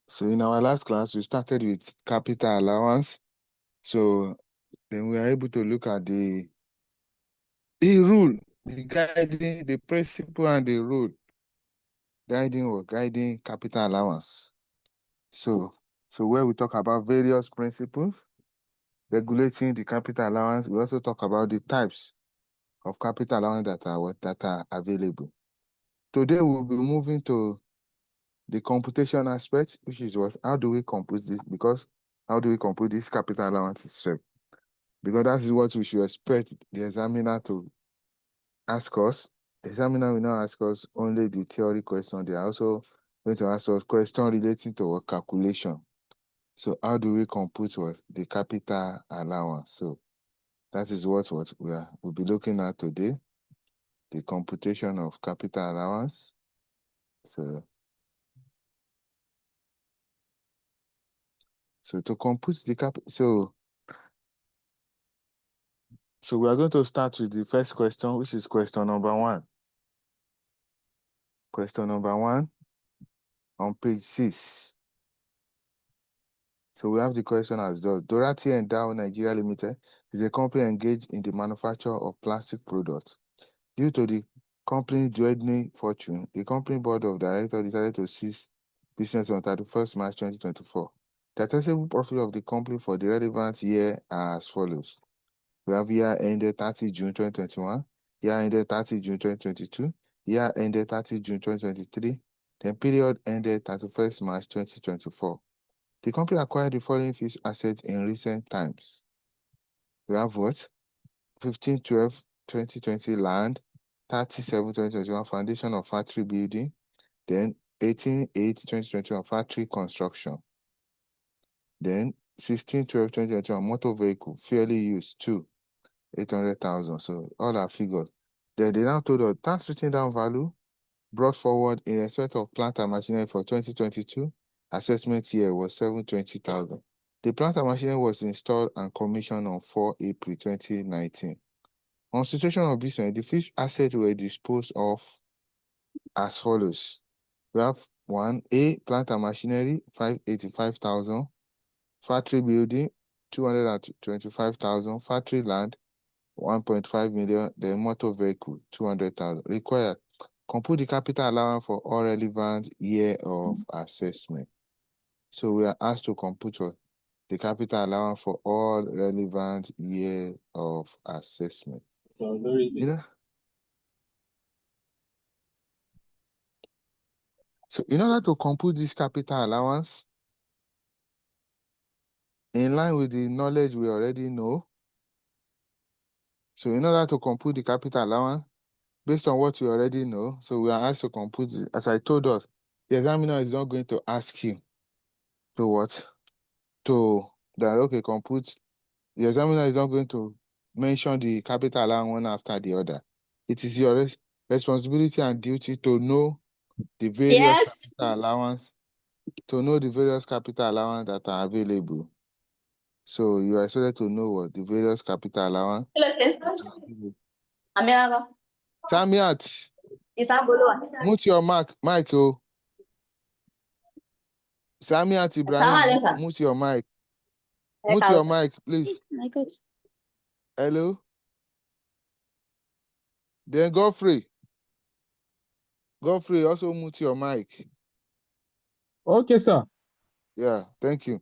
So in our last class, we started with capital allowance. So then we are able to look at the rule, the guiding, the principle and the rule guiding capital allowance. So where we talk about various principles regulating the capital allowance, we also talk about the types of capital allowance that are available. Today we'll be moving to the computation aspect, which is how do we compute this? Because how do we compute this capital allowance itself? Because that is what we should expect the examiner to ask us. The examiner will not ask us only the theory question. They are also going to ask us questions relating to our calculation. So how do we compute the capital allowance? So that is what we'll be looking at today, the computation of capital allowance. So to compute the capital, so we are going to start with the first question, which is question number 1. Question number 1 on page 6. So we have the question as thus. Dorothy and Dow Nigeria Limited is a company engaged in the manufacture of plastic products. Due to the company's dwindling fortune, the company board of directors decided to cease business on 31st March 2024. The taxable profit of the company for the relevant year are as follows. We have year ended 30 June 2021, year ended 30 June 2022, year ended 30 June 2023, then period ended 31st March 2024. The company acquired the following fixed assets in recent times. We have what? 15/12/2020 land, 30/7/2021 foundation of factory building, then 18/8/2021 factory construction. Then 16/12/2021 motor vehicle, fairly used, 800,000. So all our figures. Then they now told us tax written down value brought forward in respect of plant and machinery for 2022. Assessment year was 720,000. The plant and machinery was installed and commissioned on 4 April 2019. On situation of business, the fixed assets were disposed of as follows. We have 1A, plant and machinery, 585,000. Factory building, 225,000. Factory land, 1.5 million. Then motor vehicle, 200,000. Required. Compute the capital allowance for all relevant year of assessment. So we are asked to compute the capital allowance for all relevant year of assessment. So in order to compute this capital allowance, in line with the knowledge we already know, so in order to compute the capital allowance, based on what you already know, so we are asked to compute, as I told us, the examiner is not going to ask you to what? Compute. The examiner is not going to mention the capital allowance one after the other. It is your responsibility and duty to know the various capital allowance, that are available. So you are expected to know what the various capital allowance. Samiat, mute your mic, oh. Samiat Ibrahim, mute your mic. Mute your mic, please. Hello? Then Godfrey, also mute your mic. Okay, sir. Yeah, thank you.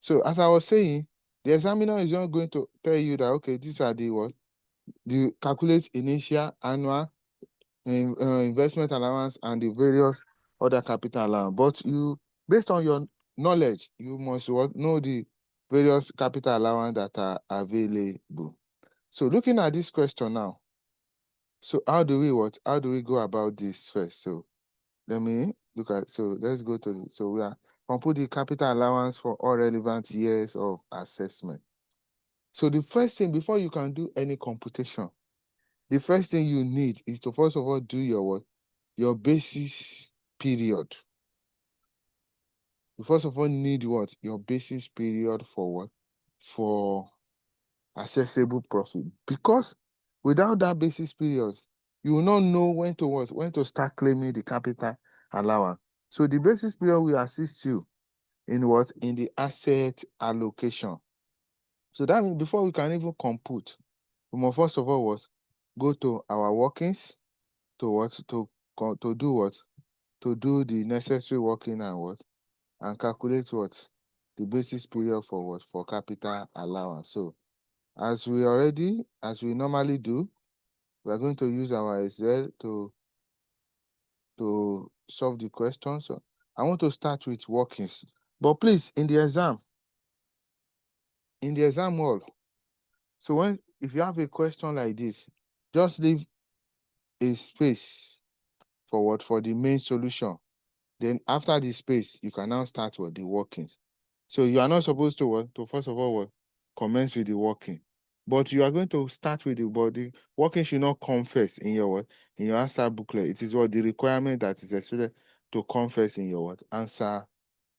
So as I was saying, the examiner is not going to tell you that, okay, these are the what? The calculate initial, annual, investment allowance, and the various other capital allowance. But you, based on your knowledge, you must know the various capital allowance that are available. So looking at this question now, so how do we go about this first? So let me look at, so let's go to so we are compute the capital allowance for all relevant years of assessment. So the first thing, before you can do any computation, the first thing you need is to first of all do your basis period. You first of all need what? Your basis period for what? For assessable profit. Because without that basis period, you will not know when to start claiming the capital allowance. So the basis period will assist you in what? In the asset allocation. So that means before we can even compute, we must first of all what? Go to our workings to what? To do what? To do the necessary working and what? And calculate what? The basis period for what? For capital allowance. So as we normally do, we are going to use our Excel to solve the question. So I want to start with workings. But please, in the exam hall, so if you have a question like this, just leave a space for what? For the main solution. Then after the space, you can now start with the workings. So you are not supposed to what? To first of all what? Commence with the working. But you are going to start with the body. Working should not come first in your what? In your answer booklet. It is what the requirement that is expected to come first in your what? Answer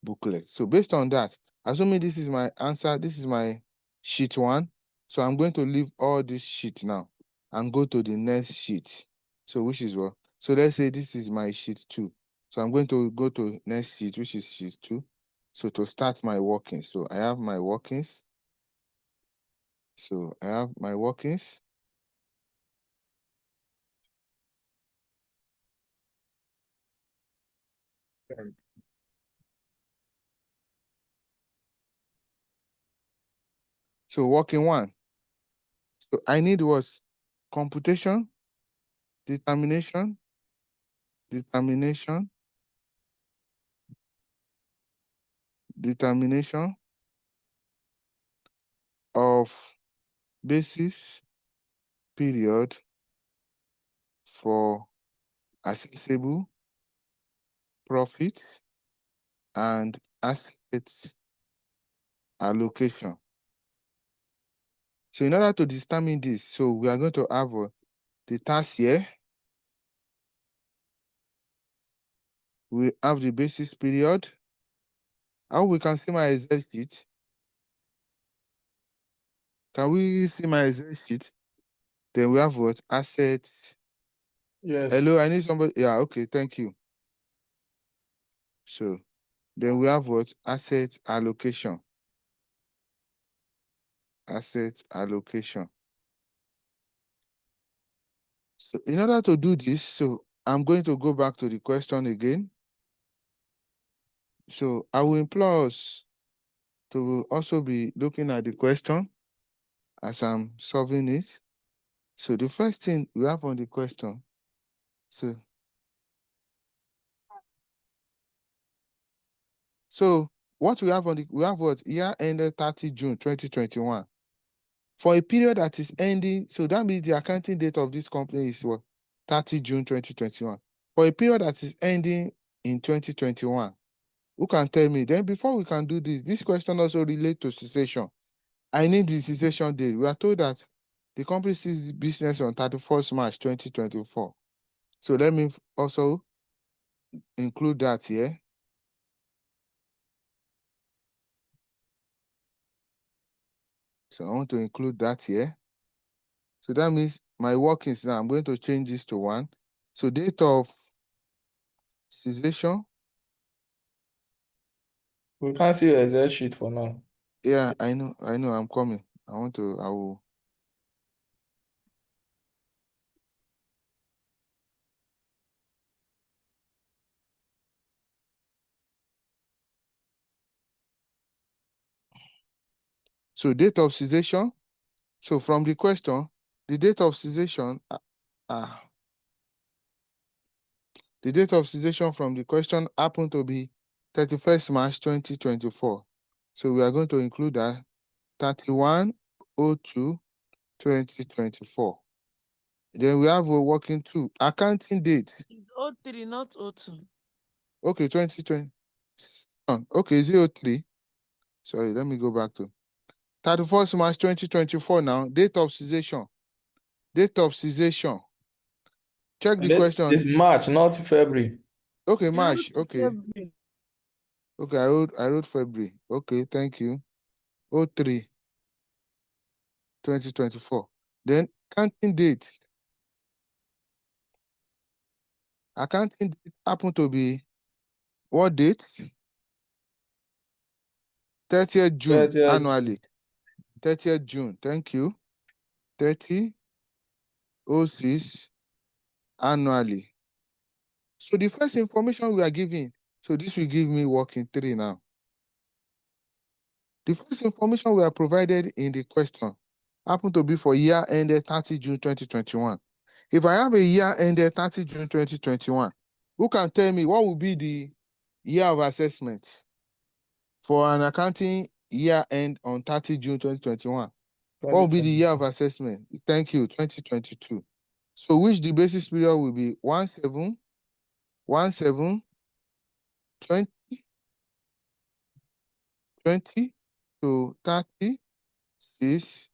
booklet. So based on that, assuming this is my answer, this is my sheet 1. So I'm going to leave all this sheet now and go to the next sheet. So which is what? So let's say this is my sheet 2. So I'm going to go to next sheet, which is sheet 2. So to start my workings. So I have my workings. So I have my workings. So working 1. So I need what? Computation, determination, determination, determination of basis period for accessible profit and asset allocation. So in order to determine this, so we are going to have the task year. We have the basis period. How we can see my Excel sheet? Can we see my Excel sheet? Then we have what? Assets. Yes. Hello, I need somebody. Yeah, okay, thank you. So then we have what? Asset allocation. Asset allocation. So in order to do this, so I'm going to go back to the question again. So I will implore us to also be looking at the question as I'm solving it. So the first thing we have on the question, so what we have we have what? Year ended 30 June 2021. For a period that is ending, so that means the accounting date of this company is what? 30 June 2021. For a period that is ending in 2021, who can tell me? Then before we can do this question also relates to cessation. I need the cessation date. We are told that the company ceased business on 31st March 2024. So let me also include that here. So I want to include that here. So that means my workings now, I'm going to change this to 1. So date of cessation. We can't see your Excel sheet for now. Yeah, I know, I'm coming. I will. So date of cessation. So from the question, the date of cessation, the date of cessation from the question happened to be 31st March 2024. So we are going to include that 31/02/2024. Then we have a working 2. Accounting date. It's 03, not 02. Okay, 2020. Okay, 03. Sorry, let me go back to 31st March 2024 now. Date of cessation. Date of cessation. Check the question. It's March, not February. Okay, You wrote March. Okay. February. Okay, I wrote February. Okay, thank you. 03 2024. Then accounting date. Accounting date happened to be What date? 30th June 30th June. annually. 30th June. Thank you. 30/06 annually. So the first information we are giving, so this will give me working 3 now. The first information we are provided in the question happen to be for year ended 30 June 2021. If I have a year ended 30 June 2021, who can tell me what will be the year of assessment for an accounting year end on 30 June 2021? What will be the year of assessment? Thank you, 2022. So which the basis period will be 17, 17, 20, 20 to 36,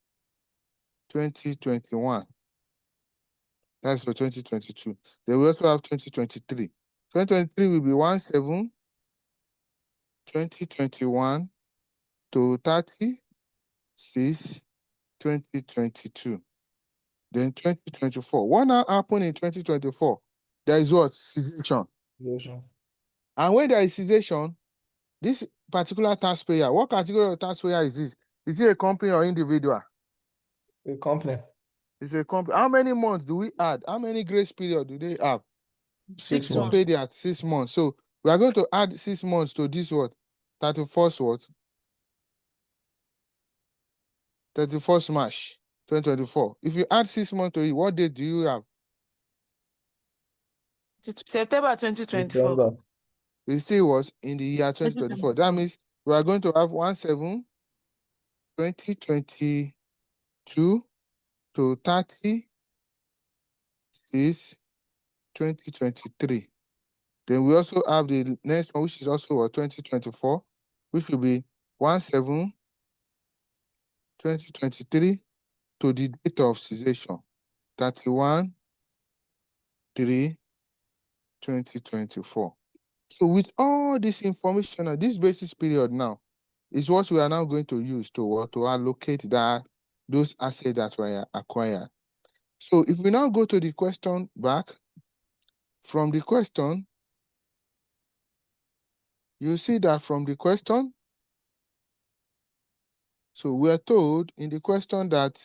2021. That's for 2022. Then we also have 2023. 2023 will be 17, 2021 to 36, 2022. Then 2024. What now happened in 2024? There is what? Cessation. And when there is cessation, this particular taxpayer, what category of taxpayer is this? Is it a company or individual? A company. It's a company. How many months do we add? How many grace period do they have? 6 To months. pay their 6 months. So we are going to add 6 months to this what? 31st what? 31st March 2024. If you add 6 months to it, what date do you have? September 2024. September. It still was in the year 2024. That means we are going to have 17, 2022 to 36, 2023. Then we also have the next one, which is also 2024, which will be 17, 2023 to the date of cessation, 31, 3, 2024. So with all this information, this basis period now is what we are now going to use to allocate those assets that were acquired. So if we now go to the question back, from the question, you see that from the question, so we are told in the question that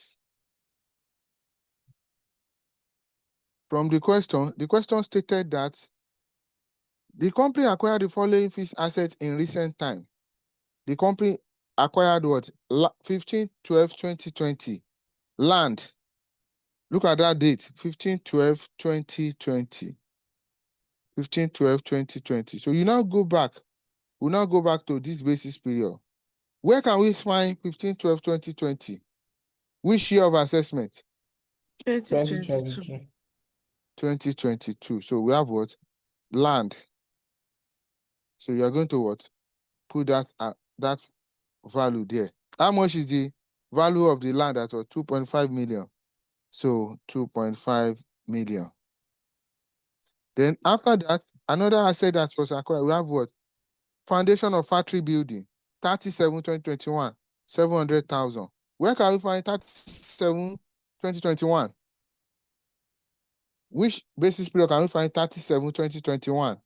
from the question stated that the company acquired the following fixed assets in recent time. The company acquired what? 15/12/2020. Land. Look at that date, 15/12/2020. 15/12/2020. So you now go back. We'll now go back to this basis period. Where can we find 15/12/2020? Which year of assessment? 2022. 2022. So we have what? Land. So you are going to what? Put that value there. How much is the value of the land? That was 2.5 million. So 2.5 million. Then after that, another asset that was acquired, we have what? Foundation of factory building, 37/2021, 700,000. Where can we find 37/2021? Which basis period can we find 37/2021?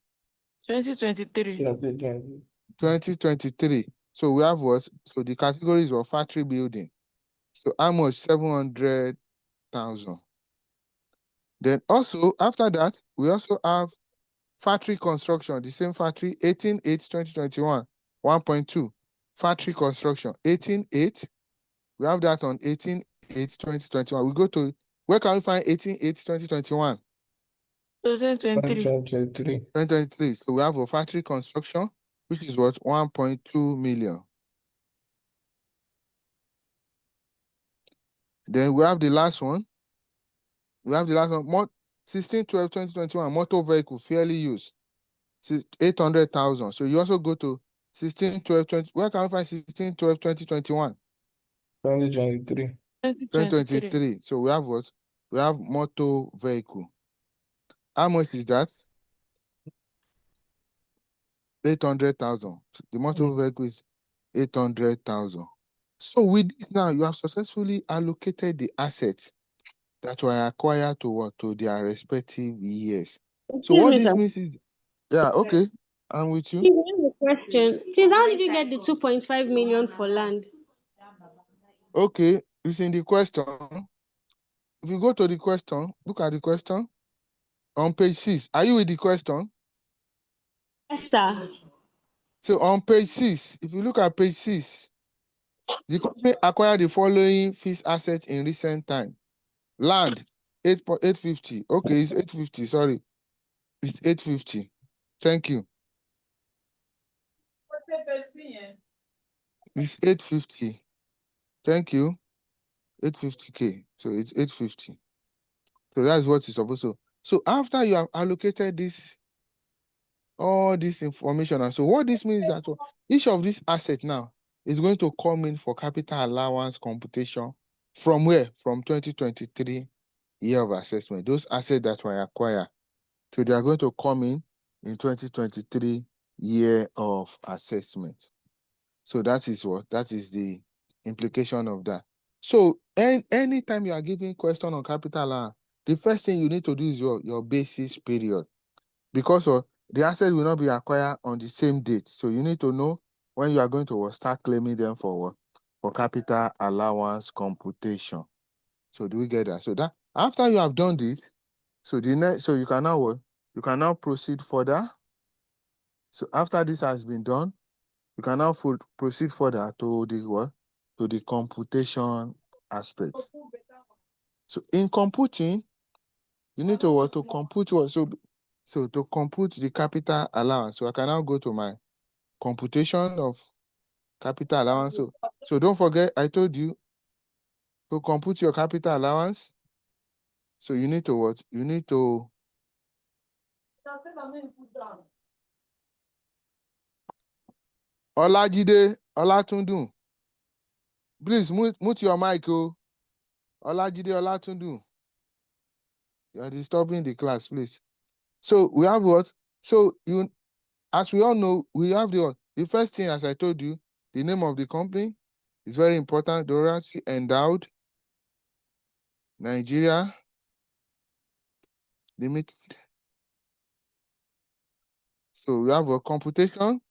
2023. 2023. So we have what? So the categories of factory building. So how much? 700,000. Then also after that, we also have factory construction, the same factory, 18/8/2021, 1.2. Factory construction, 18/8. We have that on 18/8/2021. We go to, where can we find 18/8/2021? 2023. 2023. So we have a factory construction, which is what? 1.2 million. Then we have the last one. 16/12/2021, motor vehicle fairly used, 800,000. So you also go to 16/12/20. Where can we find 16/12/2021? 2023. 2023. So we have what? We have motor vehicle. How much is that? 800,000. The motor vehicle is 800,000. So with now you have successfully allocated the assets that were acquired to what? To their respective years. So what this means is, yeah, okay. I'm with you. Please, I have a question. Please, how did you get the 2.5 million for land? Okay, it's in the question. If you go to the question, look at the question on page 6. Are you with the question? Yes, sir. So on page 6, if you look at page 6, the company acquired the following fixed assets in recent time. Land, 850. Okay, it's 850. Sorry. It's 850. Thank you. It's 850. Thank you. 850K. So it's 850. So that's what it's supposed to. So after you have allocated this, all this information, and so what this means that each of these assets now is going to come in for capital allowance computation from where? From 2023 year of assessment. Those assets that were acquired. So they are going to come in 2023 year of assessment. So that is what? That is the implication of that. So anytime you are giving question on capital allowance, the first thing you need to do is your basis period. Because the assets will not be acquired on the same date. So you need to know when you are going to start claiming them for capital allowance computation. So do we get that? So that after you have done this, so you can now you can now proceed further. So after this has been done, you can now proceed further to the what? To the computation aspect. So in computing, you need to what? To compute what? So to compute the capital allowance. So I can now go to my computation of capital allowance. So don't forget, I told you to compute your capital allowance. So you need to what? You need to Olajide, Olatundun. Please mute your mic, oh. Olajide, Olatundun. You are disturbing the class, please. So we have what? So as we all know, we have the first thing, as I told you, the name of the company is very important. Dorothy Endowed Nigeria Limited. So we have a computation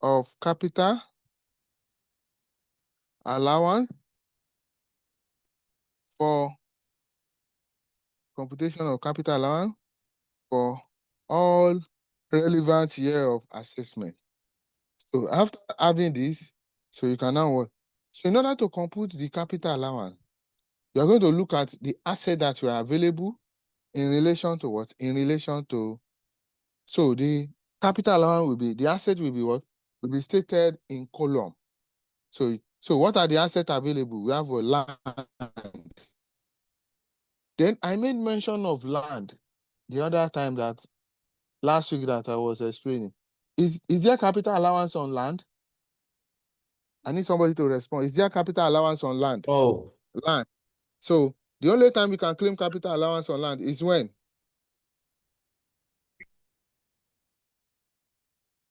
of capital allowance for all relevant year of assessment. So after having this, so you can now what? So in order to compute the capital allowance, you are going to look at the asset that were available in relation to what? In relation to, so the capital allowance will be, the asset will be what? Will be stated in column. So what are the assets available? We have a land. Then I made mention of land the other time that last week that I was explaining. Is there capital allowance on land? I need somebody to respond. Is there capital allowance on land? Oh, Land. So the only time you can claim capital allowance on land is when?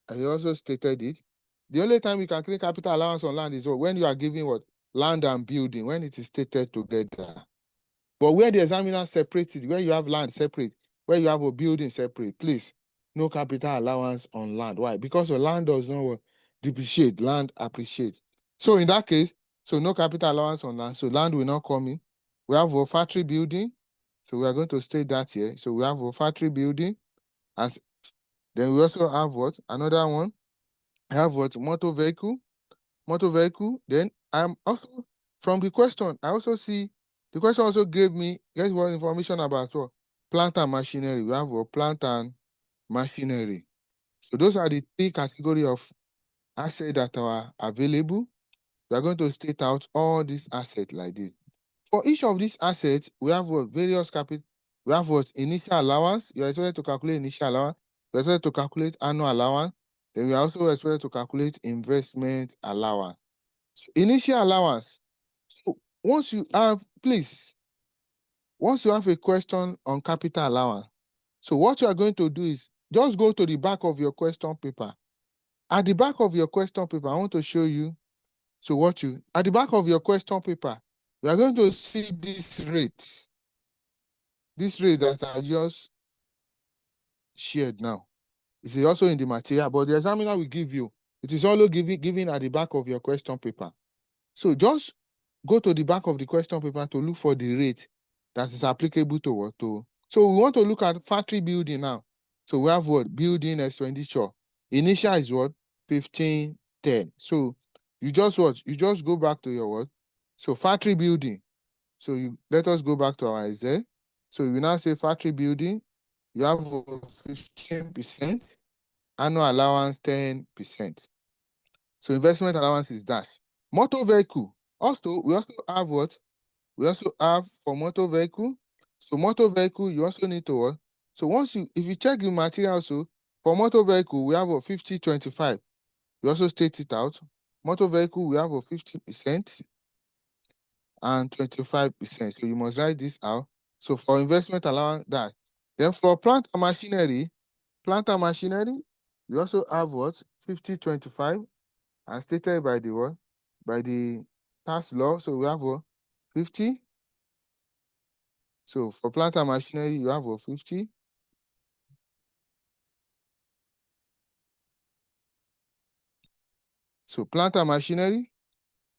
I also stated it. The only time you can claim capital allowance on land is when you are giving what? Land and building, when it is stated together. But where the examiner separated, where you have land separate, where you have a building separate, please, no capital allowance on land. Why? Because the land does not depreciate, land appreciates. So in that case, so no capital allowance on land. So land will not come in. We have a factory building. So we are going to state that here. So we have a factory building. And then we also have what? Another one. I have what? Motor vehicle. Then I'm also, from the question, I also see, the question also gave me, guess what, information about what? Plant and machinery. We have what? Plant and machinery. So those are the three categories of assets that are available. We are going to state out all these assets like this. For each of these assets, we have what? Various capital. We have what? Initial allowance. You are expected to calculate initial allowance. You are expected to calculate annual allowance. Then we are also expected to calculate investment allowance. So initial allowance. So once you have a question on capital allowance, so what you are going to do is just go to the back of your question paper. At the back of your question paper, I want to show you. So at the back of your question paper, you are going to see this rate that I just shared now. It is also in the material, but the examiner will give you. It is also given at the back of your question paper. So just go to the back of the question paper to look for the rate that is applicable to what to. So we want to look at factory building now. So we have what? Building expenditure. Initial is what? 1510. So you just what? You just go back to your what? So factory building. So you let us go back to our Excel. So you now say factory building. You have 15%. Annual allowance 10%. So investment allowance is that. Motor vehicle. Also, we also have what? We also have for motor vehicle. So motor vehicle, you also need to what? So once you, if you check the material also, for motor vehicle, we have a 50-25. You also state it out. Motor vehicle, we have a 50% and 25%. So you must write this out. So for investment allowance, that. Then for plant and machinery, you also have what? 50-25. And stated by the what? By the tax law. So we have what? 50. So for plant and machinery, you have what? 50. So plant and machinery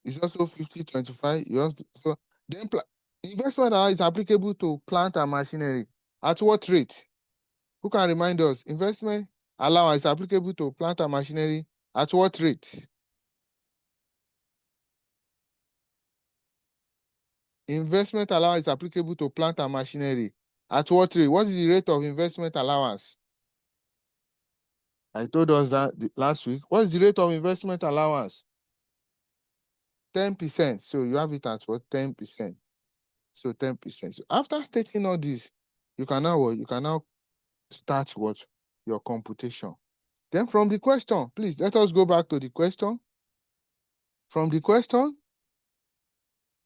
is also 50-25. You have so then investment allowance is applicable to plant and machinery. At what rate? Who can remind us? Investment allowance is applicable to plant and machinery at what rate? Investment allowance is applicable to plant and machinery. At what rate? What is the rate of investment allowance? I told us that last week. What is the rate of investment allowance? 10%. So you have it at what? 10%. So 10%. So after taking all this, you can now what? You can now start what? Your computation. Then from the question, please let us go back to the question. From the question,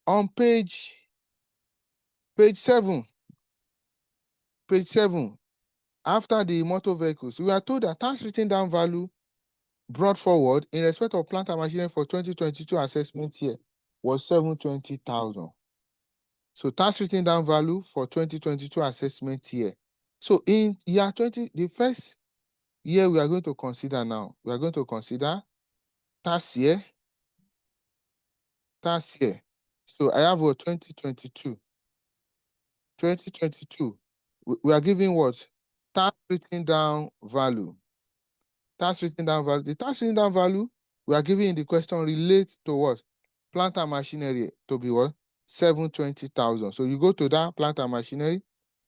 on page 7, after the motor vehicles, we are told that tax written down value brought forward in respect of plant and machinery for 2022 assessment year was 720,000. So tax written down value for 2022 assessment year. So in year 20, the first year we are going to consider now, we are going to consider tax year. So I have what? 2022. 2022. We are giving what? Tax written down value. Tax written down value. The tax written down value we are giving in the question relates to what? Plant and machinery to be what? 720,000. So you go to that plant and machinery,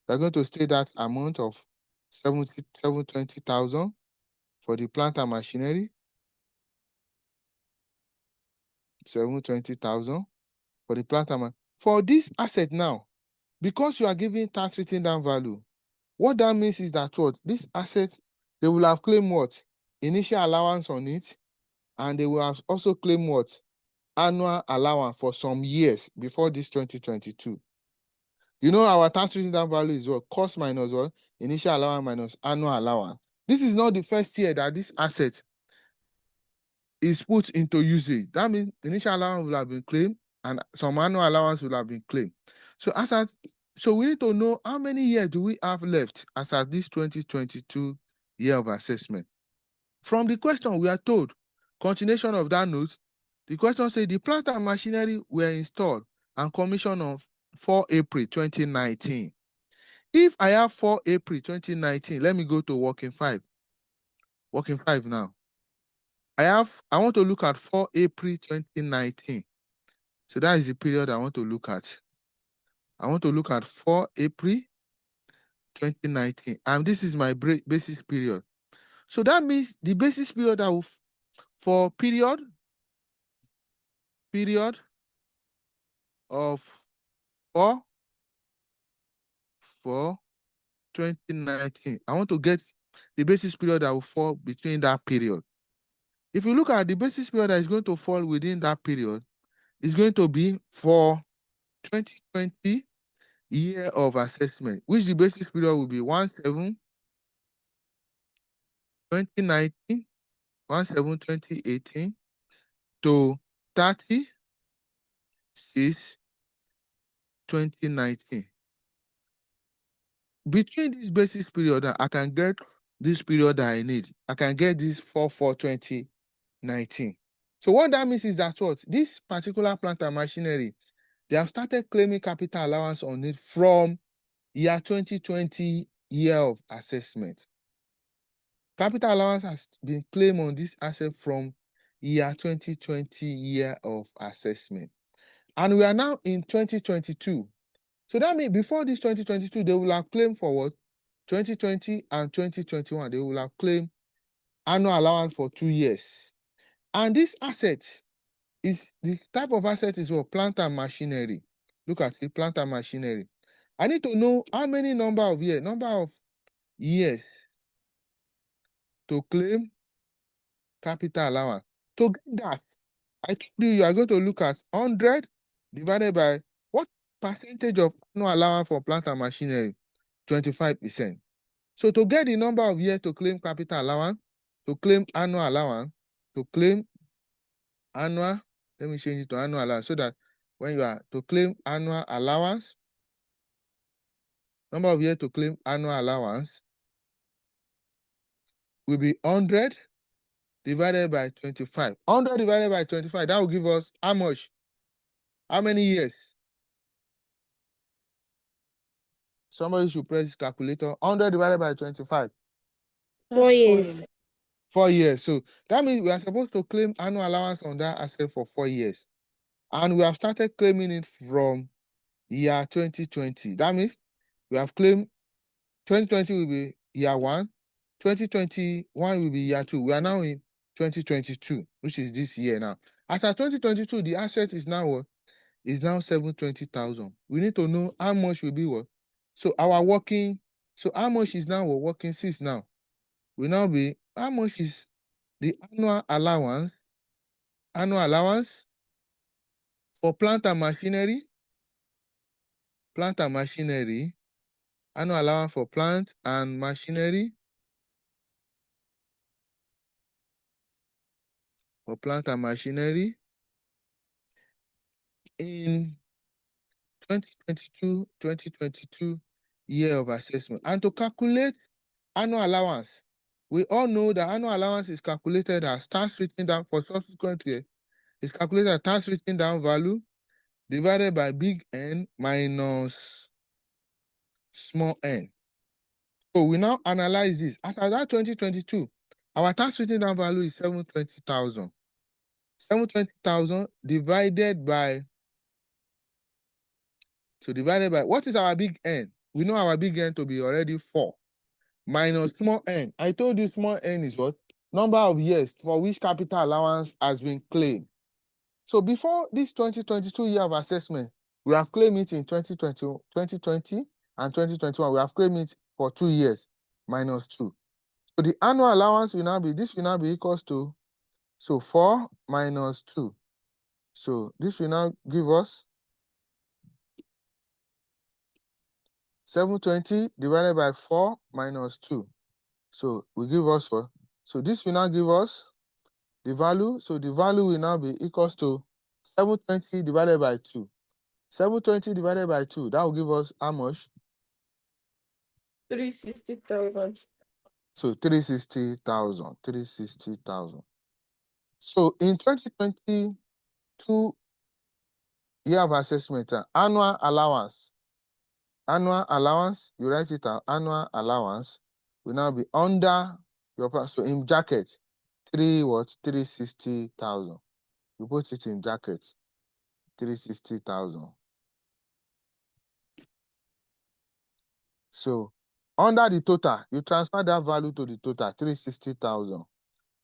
we are going to state that amount of 720,000 for the plant and machinery. 720,000 for the plant and machinery. For this asset now, because you are giving tax written down value, what that means is that what? This asset, they will have claimed what? Initial allowance on it, and they will have also claimed what? Annual allowance for some years before this 2022. You know, our tax written down value is what? Cost minus what? Initial allowance minus annual allowance. This is not the first year that this asset is put into usage. That means initial allowance will have been claimed and some annual allowance will have been claimed. So we need to know how many years do we have left as at this 2022 year of assessment. From the question, we are told, continuation of that note, the question says the plant and machinery were installed and commissioned on 4 April 2019. If I have 4 April 2019, let me go to working 5. Working 5 now. I want to look at 4 April 2019. So that is the period I want to look at. I want to look at 4 April 2019. And this is my basis period. So that means the basis period for period of 4 2019. I want to get the basis period that will fall between that period. If you look at the basis period that is going to fall within that period, it's going to be for 2020 year of assessment, which the basis period will be 17-2019, 17-2018 to 30-6-2019. Between this basis period, I can get this period that I need. I can get this 4/4/2019. So what that means is that what? This particular plant and machinery, they have started claiming capital allowance on it from year 2020 year of assessment. Capital allowance has been claimed on this asset from year 2020 year of assessment. And we are now in 2022. So that means before this 2022, they will have claimed for what? 2020 and 2021, they will have claimed annual allowance for 2 years. And this asset is, the type of asset is what? Plant and machinery. Look at it, plant and machinery. I need to know how many number of years to claim capital allowance. To get that, I told you are going to look at 100 divided by what percentage of annual allowance for plant and machinery? 25%. So to get the number of years to claim capital allowance, to claim annual allowance, to claim annual, let me change it to annual allowance so that when you are to claim annual allowance, number of years to claim annual allowance will be 100 divided by 25. 100 divided by 25, that will give us how much? How many years? Somebody should press calculator. 100 divided by 25. 4 years. 4 years. So that means we are supposed to claim annual allowance on that asset for 4 years. And we have started claiming it from year 2020. That means we have claimed 2020 will be year 1, 2021 will be year 2. We are now in 2022, which is this year now. As at 2022, the asset is now what? Is now 720,000. We need to know how much will be what? So our working, so how much is now what? Working 6 now? Will now be, how much is the annual allowance for plant and machinery, annual allowance for plant and machinery, in 2022 year of assessment. And to calculate annual allowance, we all know that annual allowance is calculated as tax written down for subsequent year. It's calculated as tax written down value divided by big N minus small n. So we now analyze this. After that 2022, our tax written down value is 720,000. 720,000 divided by what is our big N? We know our big N to be already 4 minus small n. I told you small n is what? Number of years for which capital allowance has been claimed. So before this 2022 year of assessment, we have claimed it in 2020 and 2021. We have claimed it for 2 years minus 2. So the annual allowance will now be, this will now be equals to, so 4 minus 2. So this will now give us 720 divided by 4 minus 2. So we give us what? So this will now give us the value. So the value will now be equals to 720 divided by 2. 720 divided by 2, that will give us how much? 360,000. So 360,000. 360,000. So in 2022 year of assessment, annual allowance, you write it out, annual allowance will now be under your price. So in bracket, 360,000. You put it in bracket, 360,000. So under the total, you transfer that value to the total, 360,000.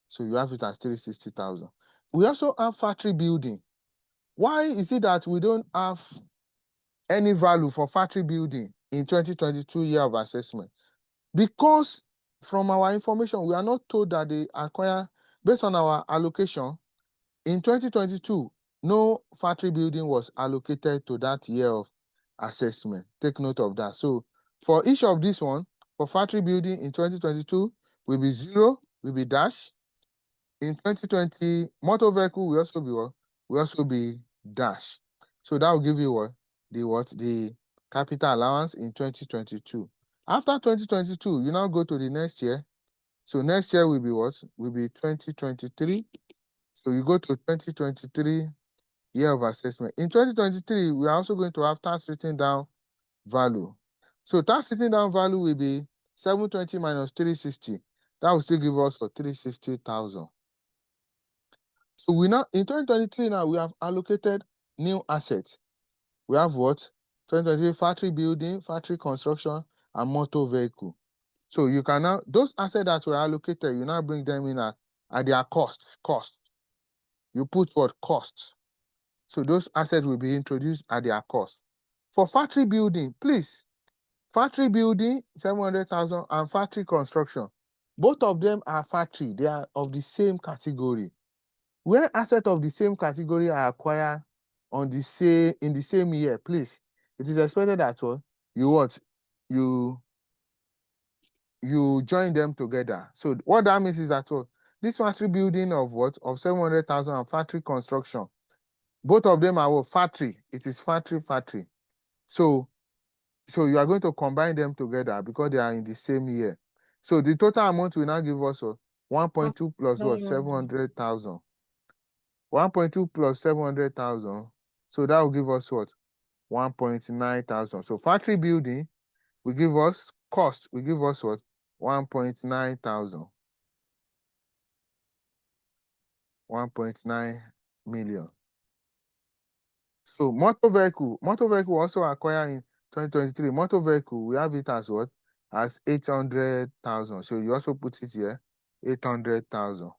So you have it as 360,000. We also have factory building. Why is it that we don't have any value for factory building in 2022 year of assessment? Because from our information, we are not told that they acquire, based on our allocation, in 2022, no factory building was allocated to that year of assessment. Take note of that. So for each of this one, for factory building in 2022, will be 0, will be dash. In 2020, motor vehicle will also be what? Will also be dash. So that will give you what? The capital allowance in 2022. After 2022, you now go to the next year. So next year will be what? Will be 2023. So you go to 2023 year of assessment. In 2023, we are also going to have tax written down value. So tax written down value will be 720 minus 360. That will still give us for 360,000. So we now in 2023 now we have allocated new assets. We have what? 2023 factory building, factory construction, and motor vehicle. So you can now those assets that were allocated, you now bring them in at their cost. You put what cost. So those assets will be introduced at their cost. For factory building, please, factory building, 700,000, and factory construction. Both of them are factory. They are of the same category. Where assets of the same category are acquired in the same year, please, it is expected that you join them together. So what that means is that this factory building of 700,000 and factory construction, both of them are factory. It is factory. So you are going to combine them together because they are in the same year. So the total amount will now give us 1.2 plus what? 700,000. 1.2 plus 700,000. So that will give us what? 1.9,000. So factory building will give us cost. Will give us what? 1.9,000. 1.9 million. So motor vehicle also acquired in 2023. Motor vehicle, we have it as what? As 800,000. So you also put it here, 800,000.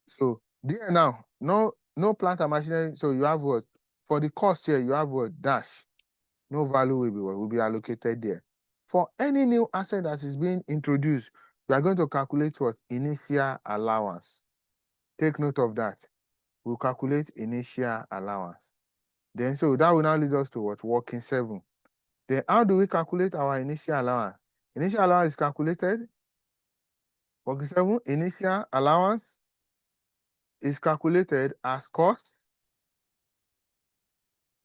So there now, no plant and machinery. So you have what? For the cost here, you have what? Dash. No value will be allocated there. For any new asset that is being introduced, we are going to calculate what? Initial allowance. Take note of that. We'll calculate initial allowance. Then, so that will now lead us to what? Working 7. Then, how do we calculate our initial allowance? Initial allowance is calculated. Working 7, initial allowance is calculated as cost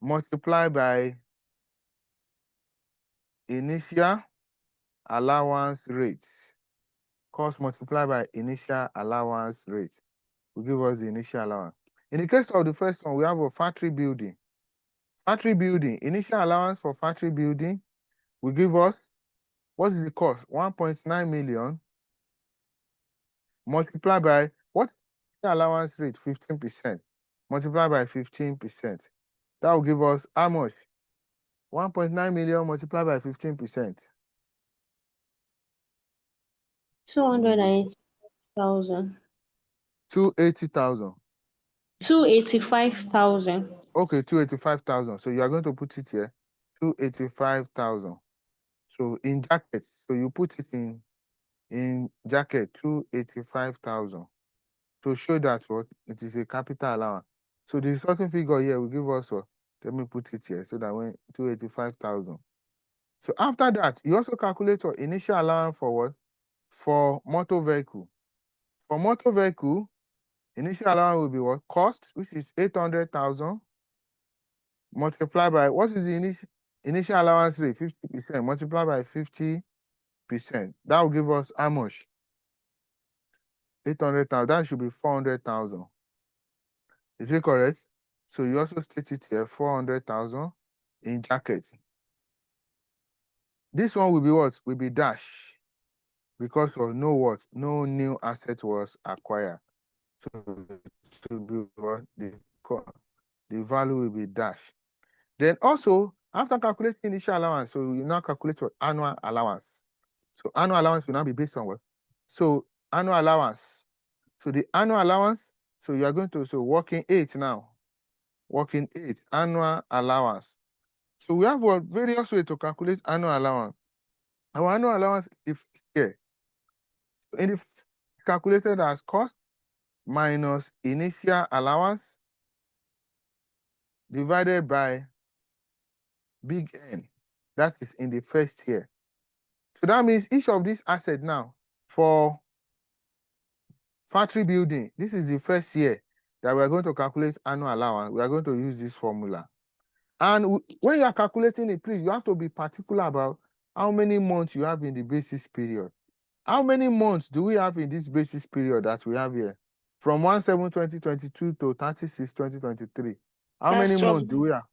multiplied by initial allowance rate. Cost multiplied by initial allowance rate will give us the initial allowance. In the case of the first one, we have a factory building. Factory building, initial allowance for factory building will give us, what is the cost? 1.9 million multiplied by what is the allowance rate? 15%. Multiplied by 15%. That will give us how much? 1.9 million multiplied by 15%. 280,000. 280,000. 285,000. Okay, 285,000. So you are going to put it here. 285,000. So in jackets, so you put it in jacket, 285,000. To show that what it is a capital allowance. So the resulting figure here will give us what? Let me put it here so that when 285,000. So after that, you also calculate your initial allowance for what? For motor vehicle. For motor vehicle, initial allowance will be what? Cost, which is 800,000 multiplied by what is the initial allowance rate? 50% multiplied by 50%. That will give us how much? 800,000. That should be 400,000. Is it correct? So you also state it here, 400,000 in jacket. This one will be what? Will be dash. Because of no new asset was acquired. So it will be what? The value will be dash. Then also, after calculating initial allowance, so you now calculate your annual allowance. So annual allowance will now be based on what? So annual allowance. So the annual allowance, so you are going to, so working 8 now. Working 8, annual allowance. So we have various ways to calculate annual allowance. Our annual allowance is here. In the calculated as cost minus initial allowance divided by big N. That is in the first year. So that means each of these assets now for factory building, this is the first year that we are going to calculate annual allowance. We are going to use this formula. And when you are calculating it, please, you have to be particular about how many months you have in the basis period. How many months do we have in this basis period that we have here? From 1/7/2022 to 30/6/2023. How That's many 12 months do we have?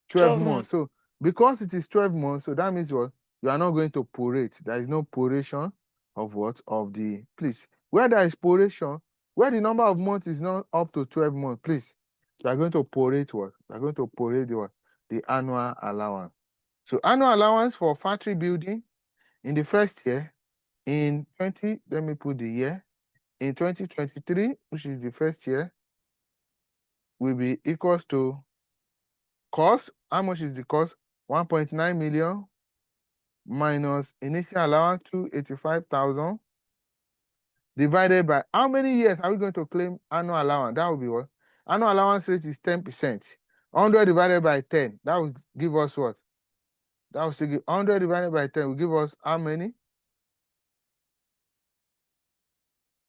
12 12 months. So because it is 12 months, so that means what? You are not going to prorate. There is no proration of what? Of the, please. Where there is proration, where the number of months is not up to 12 months, please. You are going to prorate what? You are going to prorate the what? The annual allowance. So annual allowance for factory building in the first year, let me put the year, in 2023, which is the first year, will be equals to cost. How much is the cost? 1.9 million minus initial allowance 285,000 divided by how many years are we going to claim annual allowance? That will be what? Annual allowance rate is 10%. 100 divided by 10, that will give us what? That will still give 100 divided by 10 will give us how many?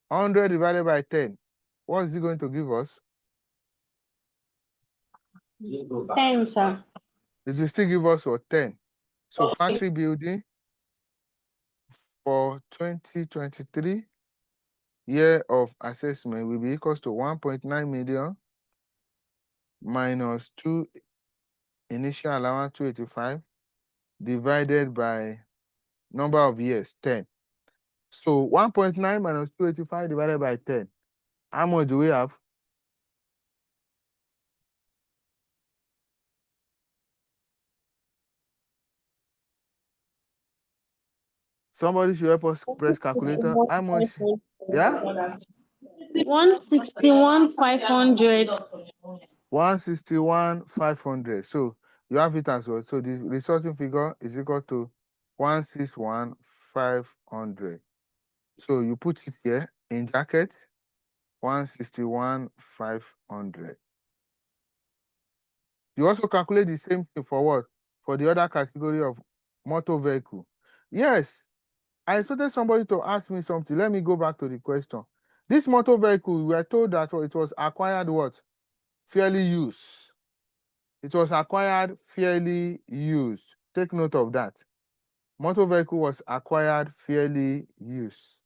100 divided by 10. What is it going to give us? 10, sir. It will still give us what? 10. So factory building for 2023 year of assessment will be equals to 1.9 million minus 2 initial allowance 285 divided by number of years 10. So 1.9 minus 285 divided by 10. How much do we have? Somebody should help us press calculator. How much? Yeah? 161,500. 161,500. So you have it as well. So the resulting figure is equal to 161,500. So you put it here in bracket 161,500. You also calculate the same thing for what? For the other category of motor vehicle. Yes, I expected somebody to ask me something. Let me go back to the question. This motor vehicle, we were told that it was acquired what? Fairly used. It was acquired fairly used. Take note of that. Motor vehicle was acquired fairly used.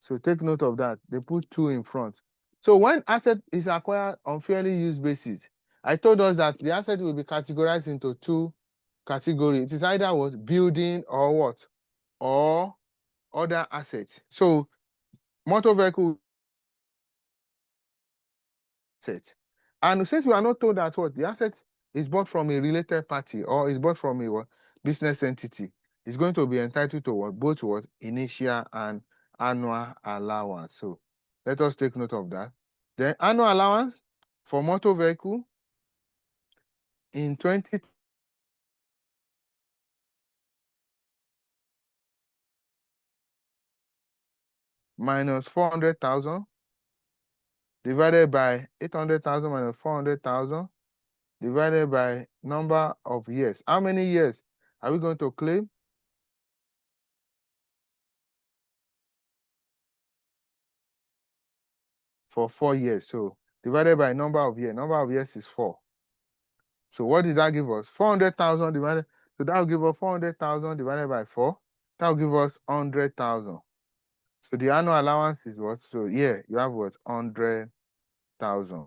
So take note of that. They put 2 in front. So when asset is acquired on fairly used basis, I told us that the asset will be categorized into 2 categories. It is either what? Building or what? Or other assets. So motor vehicle asset. And since we are not told that what the asset is bought from a related party or is bought from a what, business entity, it's going to be entitled to what? Both what? Initial and annual allowance. So let us take note of that. Then annual allowance for motor vehicle in 20 minus 400,000 divided by 800,000 minus 400,000 divided by number of years. How many years are we going to claim? For 4 years. So divided by number of years. Number of years is 4. So what did that give us? 400,000 divided. So that will give us 400,000 divided by 4. That will give us 100,000. So the annual allowance is what? So yeah, you have what? 100,000.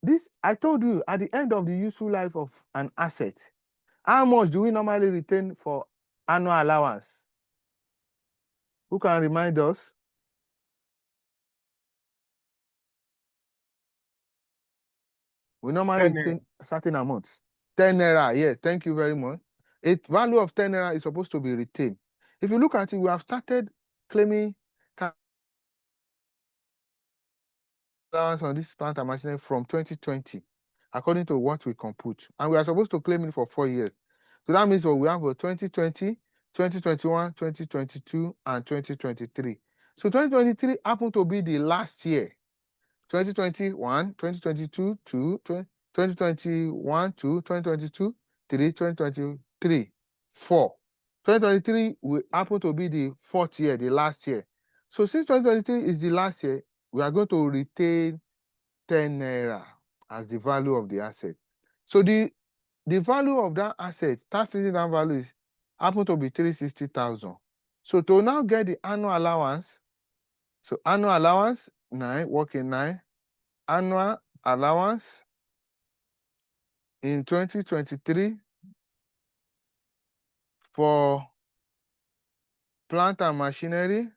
This, I told you, at the end of the useful life of an asset, how much do we normally retain for annual allowance? Who can remind us? We normally retain certain amounts. 10 naira, yeah, thank you very much. A value of 10 naira is supposed to be retained. If you look at it, we have started claiming allowance on this plant and machinery from 2020, according to what we compute. And we are supposed to claim it for 4 years. So that means we have a 2020, 2021, 2022, and 2023. So 2023 happened to be the last year. 2021, 2022, 2, 2021, 2, 2022, 3, 2023, 4. 2023 will happen to be the 4th year, the last year. So since 2023 is the last year, we are going to retain 10 naira. as the value of the asset. So the value of that asset, tax written down value is happen to be 360,000. So to now get the annual allowance, so annual allowance 9, working 9, annual allowance in 2023 for plant and machinery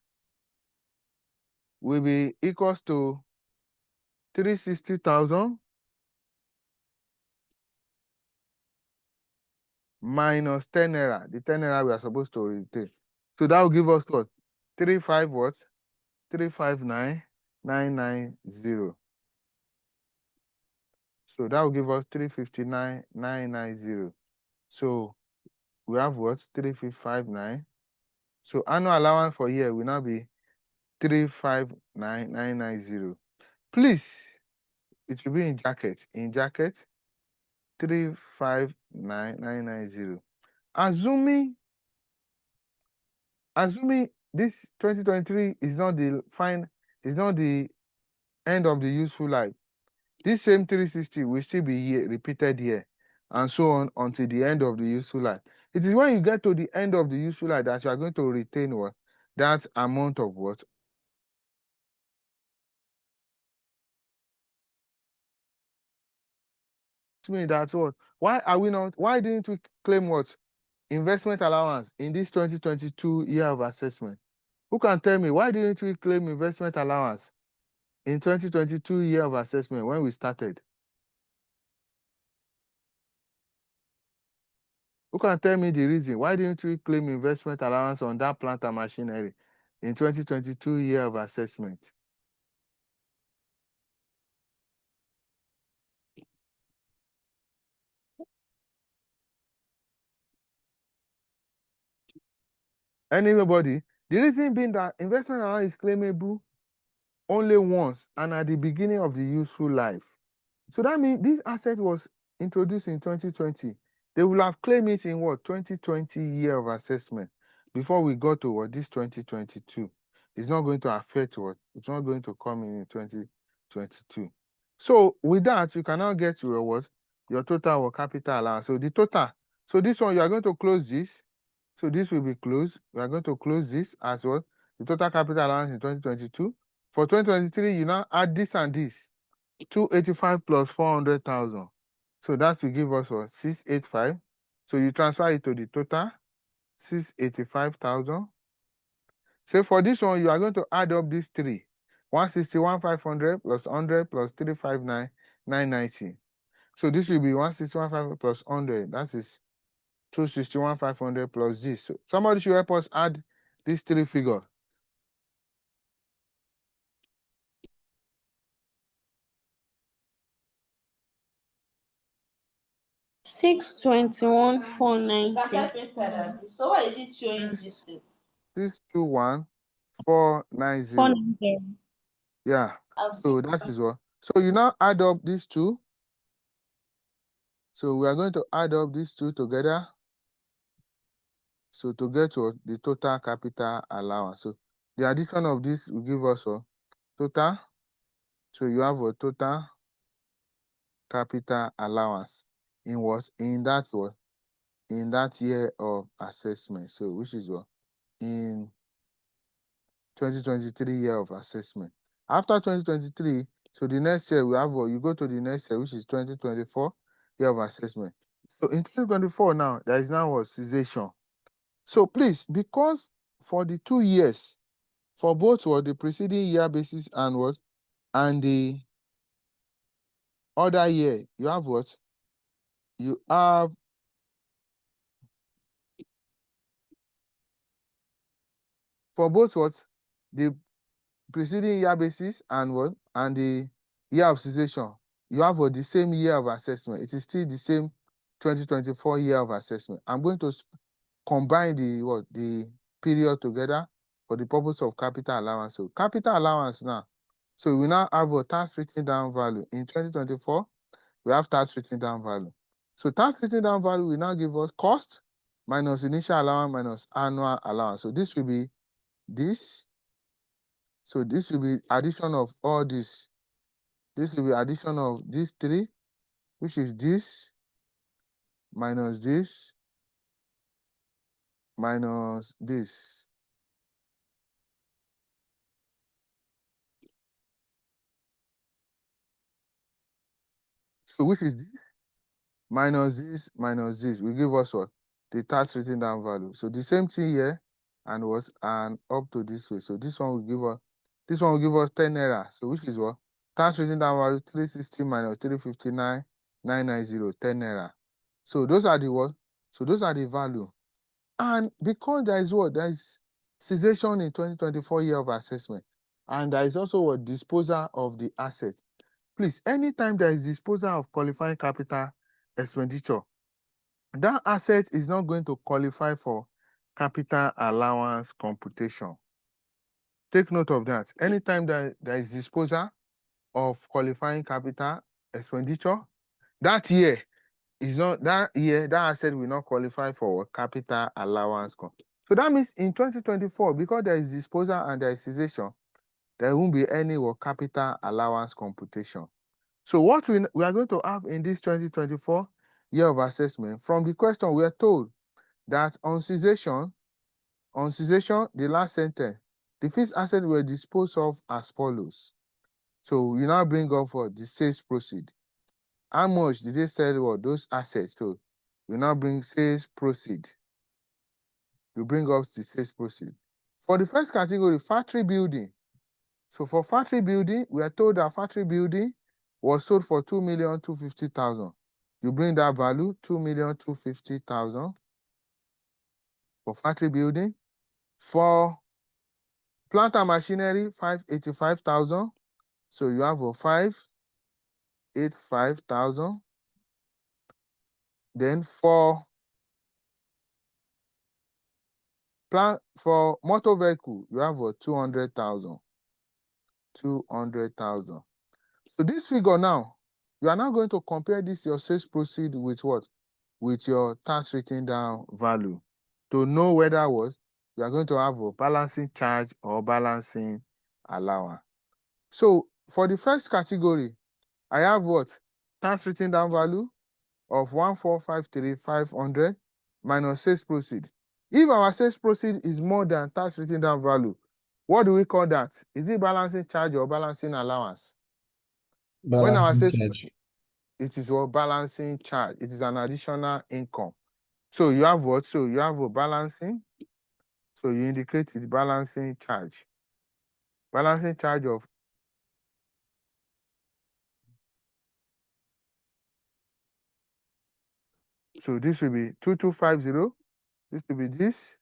will be equals to 360,000 minus 10 naira, the 10 naira we are supposed to retain. So that will give us what? 35 what? 359,990. So that will give us 359,990. So we have what? 359. So annual allowance for here will now be 359,990. Please, it will be in jacket. In jacket, 359,990. Assuming this 2023 is not the end of the useful life, this same 360 will still be here, repeated here, and so on until the end of the useful life. It is when you get to the end of the useful life that you are going to retain what? That amount of what? Mean that what? Why didn't we claim what? Investment allowance in this 2022 year of assessment? Who can tell me why didn't we claim investment allowance in 2022 year of assessment when we started? Who can tell me the reason why didn't we claim investment allowance on that plant and machinery in 2022 year of assessment? Anybody? The reason being that investment allowance is claimable only once and at the beginning of the useful life. So that means this asset was introduced in 2020. They will have claimed it in what? 2020 year of assessment before we got to what? This 2022. It's not going to affect what? It's not going to come in 2022. So with that, you can now get your what? Your total or capital allowance. So the total. So this one, you are going to close this. So this will be closed. We are going to close this as well. The total capital allowance in 2022. For 2023, you now add this and this. 285 plus 400,000. So that will give us what? 685. So you transfer it to the total, 685,000. So for this one, you are going to add up these three. 161,500 plus 100 plus 359,990. So this will be 161,500 plus 100. That is 261,500 plus this. So somebody should help us add these three figures. 621,490. So why is it showing this thing? 621,490. 490. Yeah. So that is what. So you now add up these two. So we are going to add up these two together. So to get to the total capital allowance. So the addition of this will give us a total. So you have a total capital allowance in what? In that what? In that year of assessment. So which is what? In 2023 year of assessment. After 2023, so the next year we have what? You go to the next year, which is 2024 year of assessment. So in 2024 now, there is now what? Cessation. So please, because for the 2 years, for both what the preceding year basis and what and the other year, you have what? You have for both what the preceding year basis and what and the year of cessation, you have what the same year of assessment. It is still the same 2024 year of assessment. I'm going to combine the period together for the purpose of capital allowance. So capital allowance now. So we now have a tax written down value. In 2024, we have tax written down value. So tax written down value will now give us cost minus initial allowance minus annual allowance. So this will be this. So this will be addition of all this This will be addition of these three, which is this minus this minus this. So which is this minus this will give us what? The tax written down value. So the same thing here and what? And up to this way. So this one will give us 10 naira. So which is what? Tax written down value 360 minus 359 990 10 naira. So those are the what? So those are the value. And because there is what? There is cessation in 2024 year of assessment. And there is also what? Disposal of the asset. Please, anytime there is disposal of qualifying capital expenditure, that asset is not going to qualify for capital allowance computation. Take note of that. Anytime there is disposal of qualifying capital expenditure, that year that asset will not qualify for capital allowance. So that means in 2024, because there is disposal and there is cessation, there won't be any capital allowance computation. So what we are going to have in this 2024 year of assessment, from the question we are told that on cessation, the last sentence, the fixed assets were disposed of as follows. So you now bring up for the sales proceed. How much did they sell those assets? So you now bring sales proceed. You bring up the sales proceed. For the first category, factory building. So for factory building, we are told that factory building was sold for 2,250,000. You bring that value, 2,250,000 for factory building. For plant and machinery, 585,000. So you have a 585,000. Then for motor vehicle, you have a 200,000. 200,000. So this figure now, you are now going to compare this your sales proceed with what? With your tax written down value to know whether what you are going to have a balancing charge or balancing allowance. So for the first category, I have what? Tax written down value of 1,453,500 minus sales proceed. If our sales proceed is more than tax written down value, what do we call that? Is it balancing charge or balancing allowance? When our sales, it is what? Balancing charge. It is an additional income. So you have what? So you have a balancing. So you indicate the balancing charge. Balancing charge of so this will be 2250. This will be this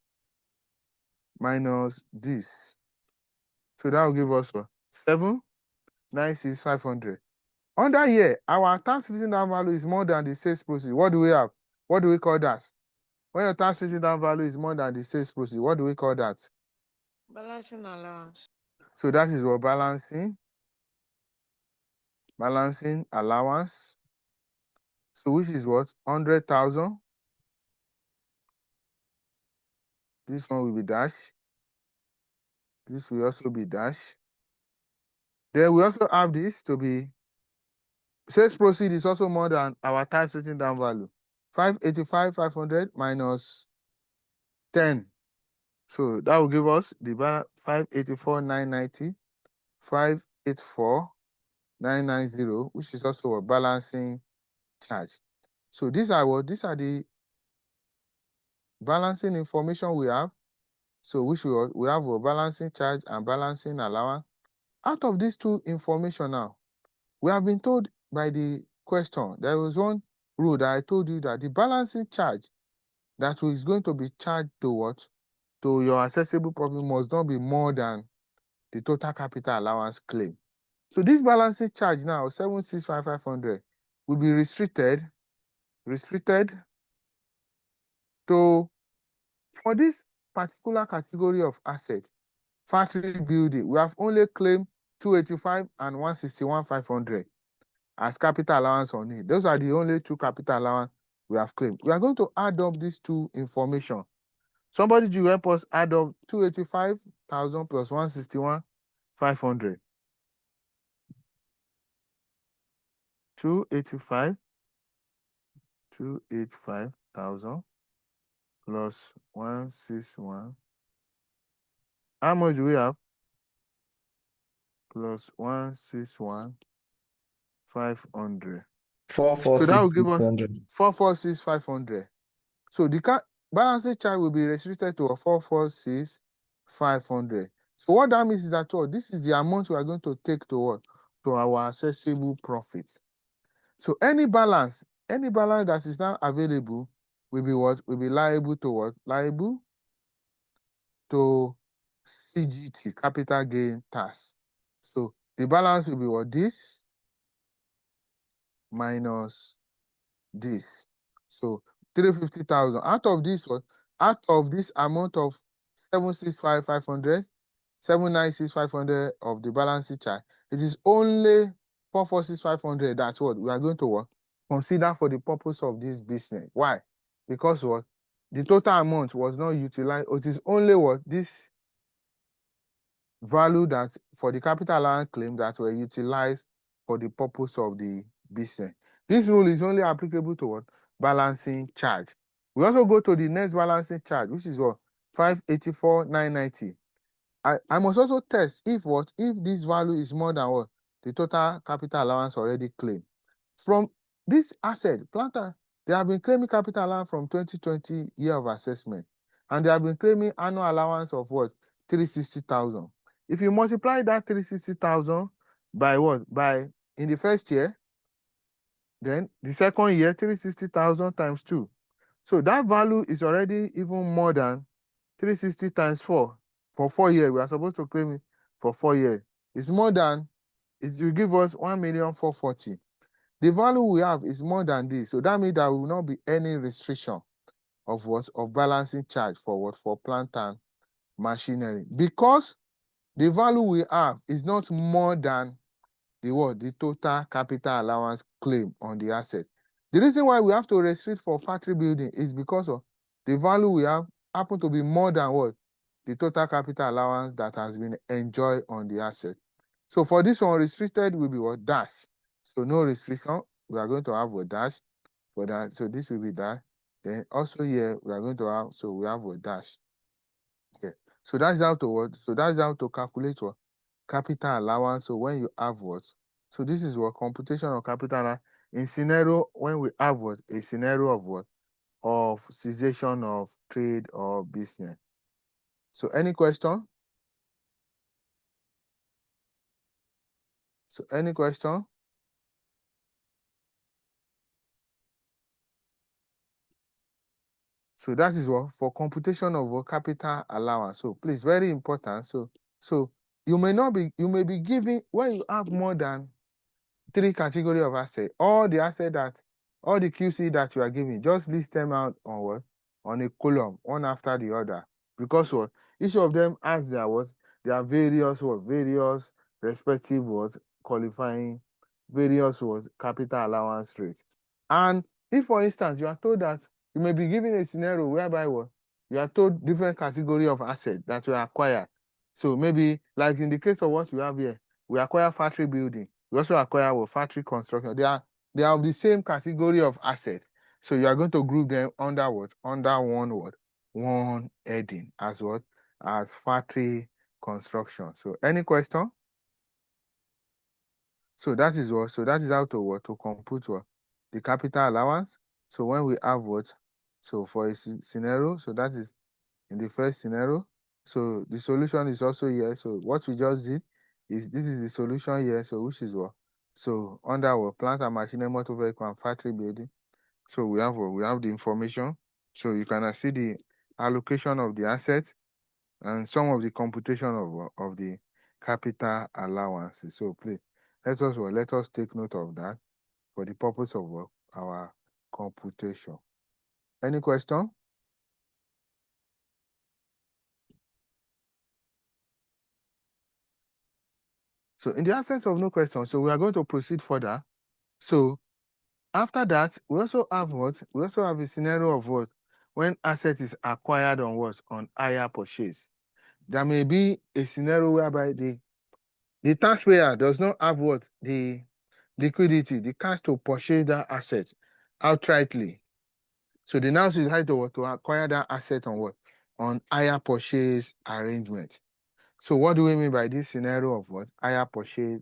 minus this. So that will give us what? 796,500. Under here, our tax written down value is more than the sales proceeds. What do we have? What do we call that? When your tax written down value is more than the sales proceeds, what do we call that? Balancing allowance. So that is what balancing allowance. So which is what? 100,000. This one will be dash. This will also be dash. Then we also have this to be sales proceed is also more than our tax written down value. 585,500 minus 10. So that will give us the 584,990, 584,990, which is also a balancing charge. So these are the balancing information we have. So we have a balancing charge and balancing allowance. Out of these two information now, we have been told by the question, there was one rule that I told you that the balancing charge that is going to be charged to what? To your accessible profit must not be more than the total capital allowance claim. So this balancing charge now, 765,500, will be restricted to, for this particular category of asset, factory building, we have only claimed 285 and 161,500 as capital allowance on it. Those are the only two capital allowance we have claimed. We are going to add up these two information. Somebody to help us add up 285,000 plus 161,500. 285,000 plus 161. How much do we have? Plus 161,500. So that will give us 446,600. 446,500. So the balancing charge will be restricted to a 446,500. So what that means is that this is the amount we are going to take to what? To our accessible profits. So any balance that is now available will be what? Will be liable to what? Liable to CGT, capital gain tax. So the balance will be what? This minus this. So 350,000. Out of this what? Out of this amount of 765,500, 796,500 of the balance charge, it is only 446,500. That's what we are going to what? Consider for the purpose of this business. Why? Because what? The total amount was not utilized. It is only what? This value that for the capital allowance claim that were utilized for the purpose of the business. This rule is only applicable to what? Balancing charge. We also go to the next balancing charge, which is what? 584,990. I must also test if what? If this value is more than what? The total capital allowance already claimed. From this asset, planter, they have been claiming capital allowance from 2020 year of assessment. And they have been claiming annual allowance of what? 360,000. If you multiply that 360,000 by what? By in the first year, then the second year, 360,000 times 2. So that value is already even more than 360 times 4. For 4 years, we are supposed to claim it for 4 years. It's more than, it will give us 1,440,000. The value we have is more than this. So that means there will not be any restriction of what? Of balancing charge for what? For plant and machinery. Because the value we have is not more than the what? The total capital allowance claim on the asset. The reason why we have to restrict for factory building is because of the value we have happen to be more than what? The total capital allowance that has been enjoyed on the asset. So for this one, restricted will be what? Dash. So no restriction. We are going to have a dash for that. So this will be that. Then also here we are going to have, so we have a dash. Yeah. So that's how to what? So that's how to calculate what? Capital allowance. So when you have what? So this is what? Computation of capital allowance. In scenario, when we have what? A scenario of what? Of cessation of trade or business. So any question? So any question? So that is what? For computation of what? Capital allowance. So please, very important. So you may be giving, when you have more than 3 categories of asset, all the QC that you are giving, just list them out on what? On a column, one after the other. Because what? Each of them has their what? There are various what? Various respective what? Qualifying various what? Capital allowance rates. And if, for instance, you are told that you may be given a scenario whereby what? You are told different category of asset that you acquire. So maybe like in the case of what we have here, we acquire factory building. We also acquire what? Factory construction. They are of the same category of asset. So you are going to group them under what? Under one what? One heading as what? As factory construction. So any question? So that is what? So that is how to what? To compute what? The capital allowance. So when we have what? So for a scenario, so that is in the first scenario. So the solution is also here. So what we just did is this is the solution here. So which is what? So under our plant and machinery, motor vehicle and factory building. So we have the information. So you can see the allocation of the assets and some of the computation of the capital allowances. So please let us take note of that for the purpose of our computation. Any question? So in the absence of no question, so we are going to proceed further. So after that, we also have what? We also have a scenario of what? When asset is acquired on what? On hire purchase. There may be a scenario whereby the taxpayer does not have what? The liquidity, the cash to purchase that asset outrightly. So they now decide to acquire that asset on what? On hire purchase arrangement. So what do we mean by this scenario of what? Hire purchase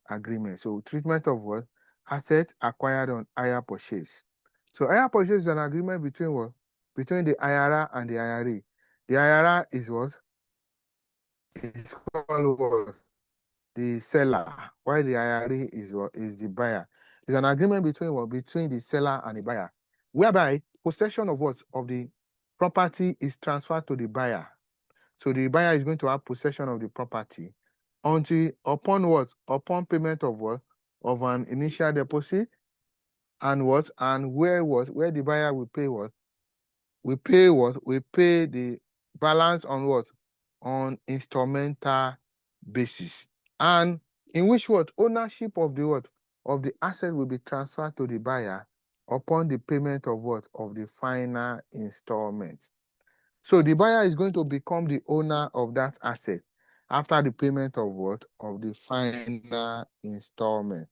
agreement. So treatment of what? Asset acquired on hire purchase. So hire purchase is an agreement between what? Between the IRA and the IRA. The IRA is what? It's called what? The seller, while the IRA is what? Is the buyer. It's an agreement between what? Between the seller and the buyer, whereby possession of what? Of the property is transferred to the buyer. So the buyer is going to have possession of the property until upon what? Upon payment of what? Of an initial deposit and what? And where what? Where the buyer will pay what? We pay what? We pay the balance on what? On instrumental basis. And in which what? Ownership of the what? Of the asset will be transferred to the buyer upon the payment of what? Of the final installment. So the buyer is going to become the owner of that asset after the payment of what? Of the final installment.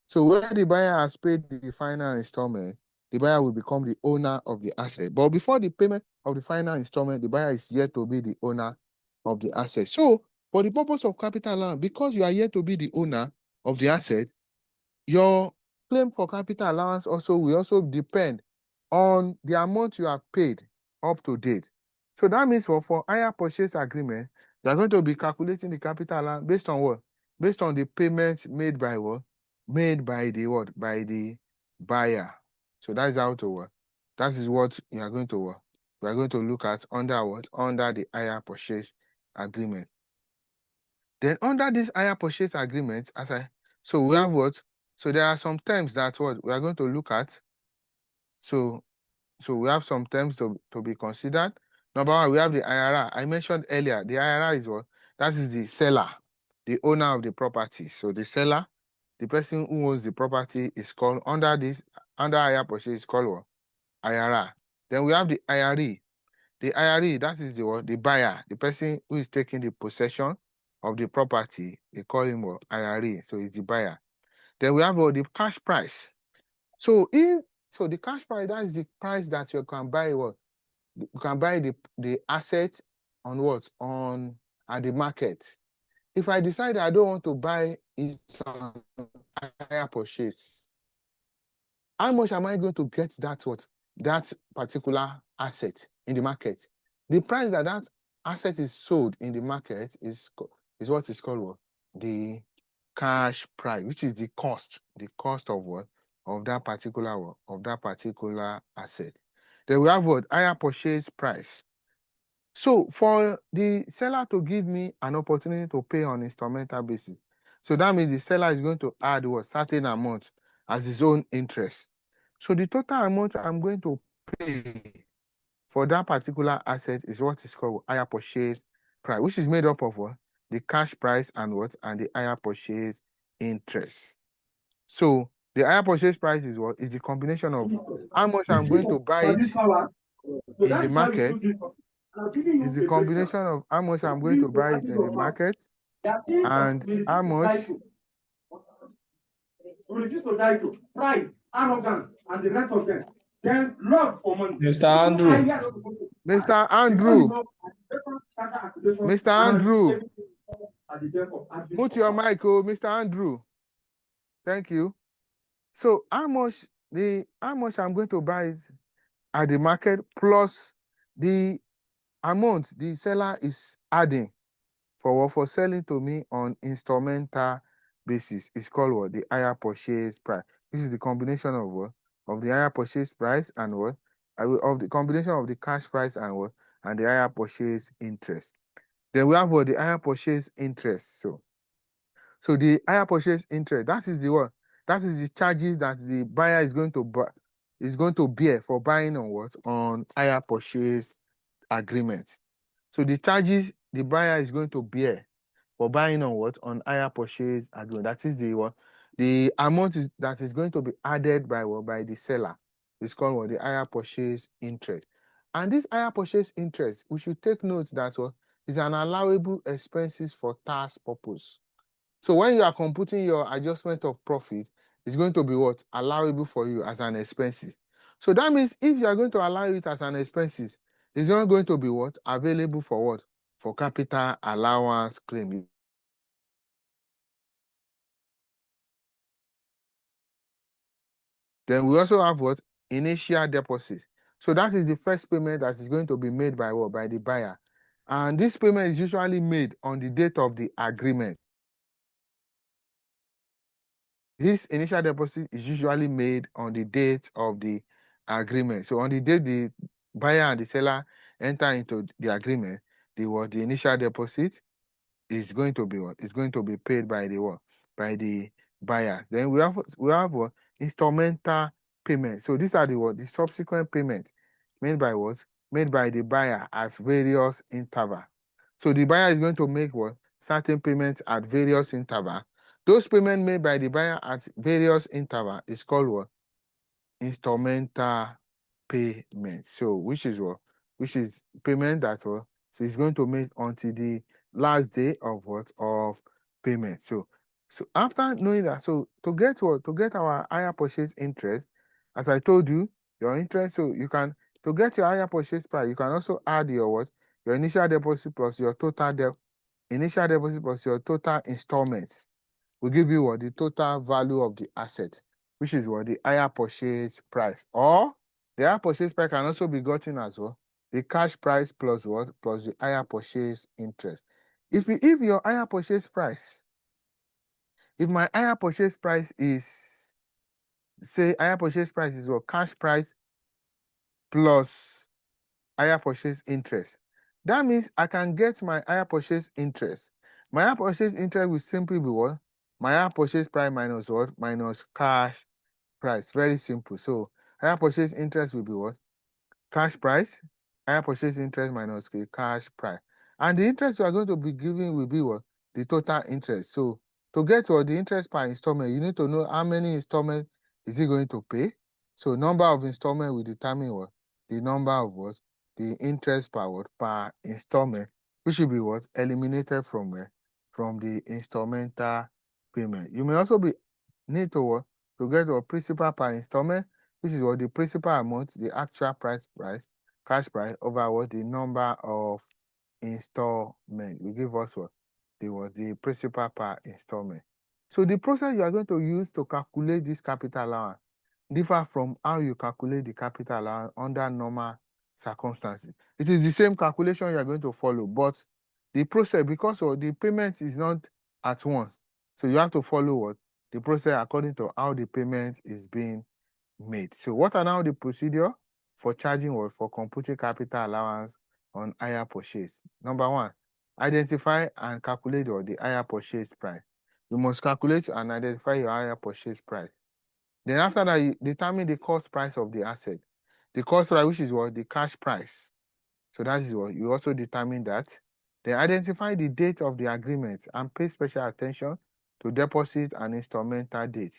So when the buyer has paid the final installment, the buyer will become the owner of the asset. But before the payment of the final installment, the buyer is yet to be the owner of the asset. So for the purpose of capital allowance, because you are yet to be the owner of the asset, your claim for capital allowance also will also depend on the amount you have paid up to date. So that means for hire purchase agreement, you are going to be calculating the capital allowance based on what? Based on the payments made by what? Made by the what? By the buyer. So that's how to work. That is what you are going to work. We are going to look at under what? Under the hire purchase agreement. Then under this hire purchase agreement, so we have what? So there are some terms that what we are going to look at. So we have some terms to be considered. Number one, we have the IRA. I mentioned earlier, the IRA is what? That is the seller, the owner of the property. So the seller, the person who owns the property is called under hire purchase is called what? IRA. Then we have the IRE. The IRE, that is the what? The buyer, the person who is taking the possession of the property. They call him what? IRE. So it's the buyer. Then we have what? The cash price. So the cash price, that is the price that you can buy what? You can buy the asset on what? At the market. If I decide I don't want to buy it on hire purchase, how much am I going to get that particular asset in the market? The price that asset is sold in the market is what is called what? The cash price, which is the cost of what? Of that particular asset. Then we have what? Hire purchase price. So for the seller to give me an opportunity to pay on instrumental basis, so that means the seller is going to add what? Certain amount as his own interest. So the total amount I'm going to pay for that particular asset is what is called hire purchase price, which is made up of what? The cash price and what? And the hire purchase interest. So the hire purchase price is what? Is the combination of how much I'm going to buy it in the market. Is the combination of how much I'm going to buy it in the market and how much. Pride, arrogance, and the rest of them. Then love for money. Mr. Andrew. Mr. Andrew. Mr. Andrew. Put your mic, oh, Mr. Andrew. Thank you. So how much I'm going to buy it at the market plus the amount the seller is adding for selling to me on instrumental basis is called what? The hire purchase price. This is the combination of what? Of the hire purchase price and what? Of the combination of the cash price and what? And the hire purchase interest. Then we have what? The hire purchase interest. So the hire purchase interest, that is the what? That is the charges that the buyer is going to bear for buying on what? On hire purchase agreement. So the charges the buyer is going to bear for buying on what? On hire purchase agreement. That is the what? The amount that is going to be added by what? By the seller. It's called what? The hire purchase interest. And this hire purchase interest, we should take note that what is an allowable expenses for tax purpose. So when you are computing your adjustment of profit, is going to be what? Allowable for you as an expenses. So that means if you are going to allow it as an expenses, it's not going to be what? Available for what? For capital allowance claim. Then we also have what? Initial deposits. So that is the first payment that is going to be made by what? By the buyer. And this payment is usually made on the date of the agreement. This initial deposit is usually made on the date of the agreement. So on the date the buyer and the seller enter into the agreement, the initial deposit is going to be what? It's going to be paid by the what? By the buyers. Then we have what? Instrumental payment. So these are the subsequent payments made by what? Made by the buyer at various intervals. So the buyer is going to make what? Certain payments at various intervals. Those payments made by the buyer at various intervals is called what? Instrumental payment. So which is what? Which is payment that what? So it's going to make until the last day of what? Of payment. So after knowing that, so to get what? To get our higher purchase interest, as I told you, your interest, so you can, to get your higher purchase price, you can also add your what? Your initial deposit plus your total initial deposit plus your total installment will give you what? The total value of the asset, which is what? The higher purchase price. Or the higher purchase price can also be gotten as well. The cash price plus what? Plus the higher purchase interest. If your higher purchase price, if my higher purchase price is, say higher purchase price is what? Cash price plus higher purchase interest. That means I can get my higher purchase interest. My higher purchase interest will simply be what? My higher purchase price minus what? Minus cash price. Very simple. So higher purchase interest will be what? Cash price. Higher purchase interest minus the cash price. And the interest you are going to be giving will be what? The total interest. So to get what? The interest per installment, you need to know how many installments is he going to pay. So number of installments will determine what? The number of what? The interest per what? Per installment, which will be what? Eliminated from where? From the instrumental payment. You may also be need to what? To get a principal per installment, which is what? The principal amount, the actual price, cash price over what? The number of installment. We give us what? The principal per installment. So the process you are going to use to calculate this capital allowance differ from how you calculate the capital allowance under normal circumstances. It is the same calculation you are going to follow, but the process, because of the payment is not at once, so you have to follow what? The process according to how the payment is being made. So what are now the procedure for charging what? For computing capital allowance on higher purchase? Number one, identify and calculate the higher purchase price. You must calculate and identify your higher purchase price. Then after that, you determine the cost price of the asset. The cost price, which is what? The cash price. So that is what you also determine that. Then identify the date of the agreement and pay special attention to deposit and instrumental date.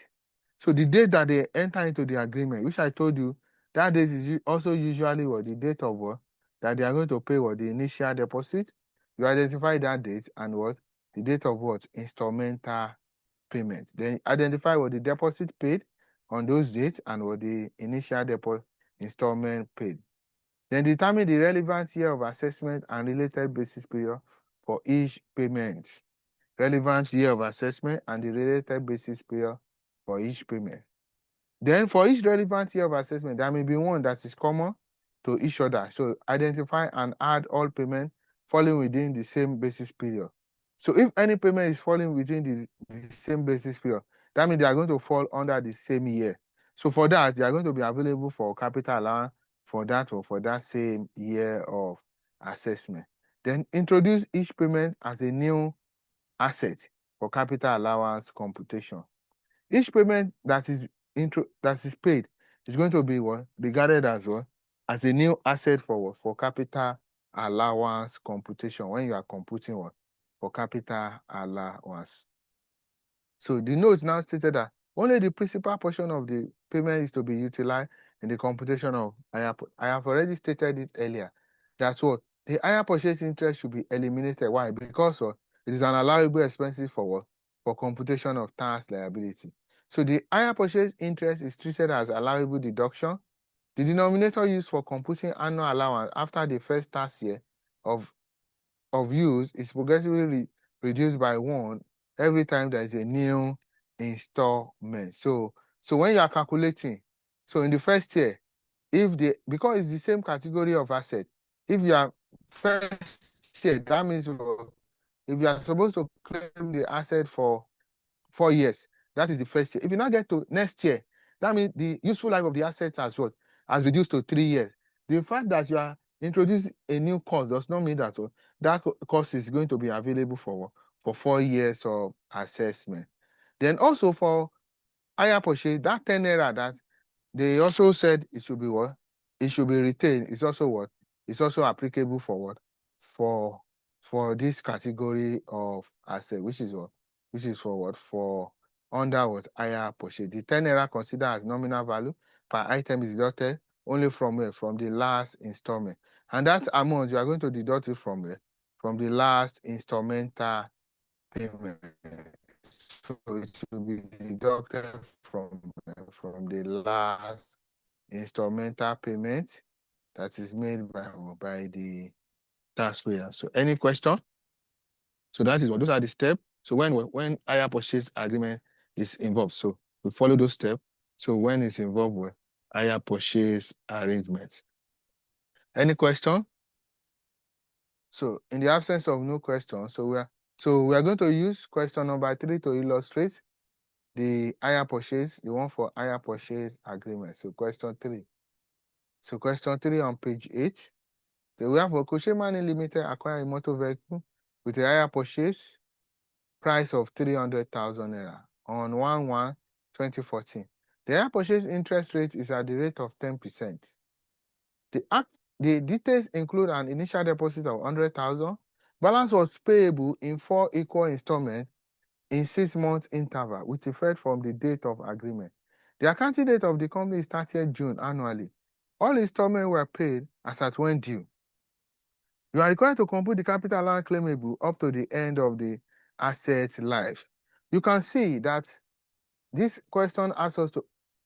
So the date that they enter into the agreement, which I told you, that date is also usually what? The date of what? That they are going to pay what? The initial deposit. You identify that date and what? The date of what? Instrumental payment. Then identify what? The deposit paid on those dates and what? The initial deposit installment paid. Then determine the relevant year of assessment and related basis period for each payment. Relevant year of assessment and the related basis period for each payment. Then for each relevant year of assessment, there may be one that is common to each other. So identify and add all payments falling within the same basis period. So if any payment is falling within the same basis period, that means they are going to fall under the same year. So for that, they are going to be available for capital allowance for that or for that same year of assessment. Then introduce each payment as a new asset for capital allowance computation. Each payment that is paid is going to be what? Regarded as what? As a new asset for what? For capital allowance computation when you are computing what? For capital allowance. So the note now stated that only the principal portion of the payment is to be utilized in the computation of I have already stated it earlier. That's what? The higher purchase interest should be eliminated. Why? Because it is an allowable expense for what? For computation of tax liability. So the hire purchase interest is treated as allowable deduction. The denominator used for computing annual allowance after the first tax year of use is progressively reduced by 1 every time there is a new installment. So when you are calculating, so in the first year, because it's the same category of asset, if you are first year, that means if you are supposed to claim the asset for 4 years, that is the first year. If you now get to next year, that means the useful life of the asset has reduced to 3 years. The fact that you are introducing a new cost does not mean that that cost is going to be available for 4 years of assessment. Then also for hire purchase, that 10 naira that they also said it should be what? It should be retained. It's also what? It's also applicable for what? For this category of asset, which is what? Which is for what? For under what? Hire purchase. The 10 naira considered as nominal value per item is deducted only from where? From the last installment. And that amount, you are going to deduct it from where? From the last instrumental payment. So it should be deducted from the last instrumental payment that is made by the taxpayer. So any question? So that is what those are the steps. So when hire purchase agreement is involved, so we follow those steps. So when it's involved with hire purchase arrangement. Any question? So in the absence of no question, so we are going to use question number 3 to illustrate the hire purchase, the one for hire purchase agreement. So question 3. So question 3 on page 8. We have a Koshemani Limited acquire a motor vehicle with a hire purchase price of 300,000 naira on 1/1/2014. The hire purchase interest rate is at the rate of 10%. The details include an initial deposit of 100,000. Balance was payable in 4 equal installments in 6-month interval with effect from the date of agreement. The accounting date of the company is 30th June annually. All installments were paid as at when due. You are required to compute the capital allowance claimable up to the end of the asset life. You can see that this question asks us to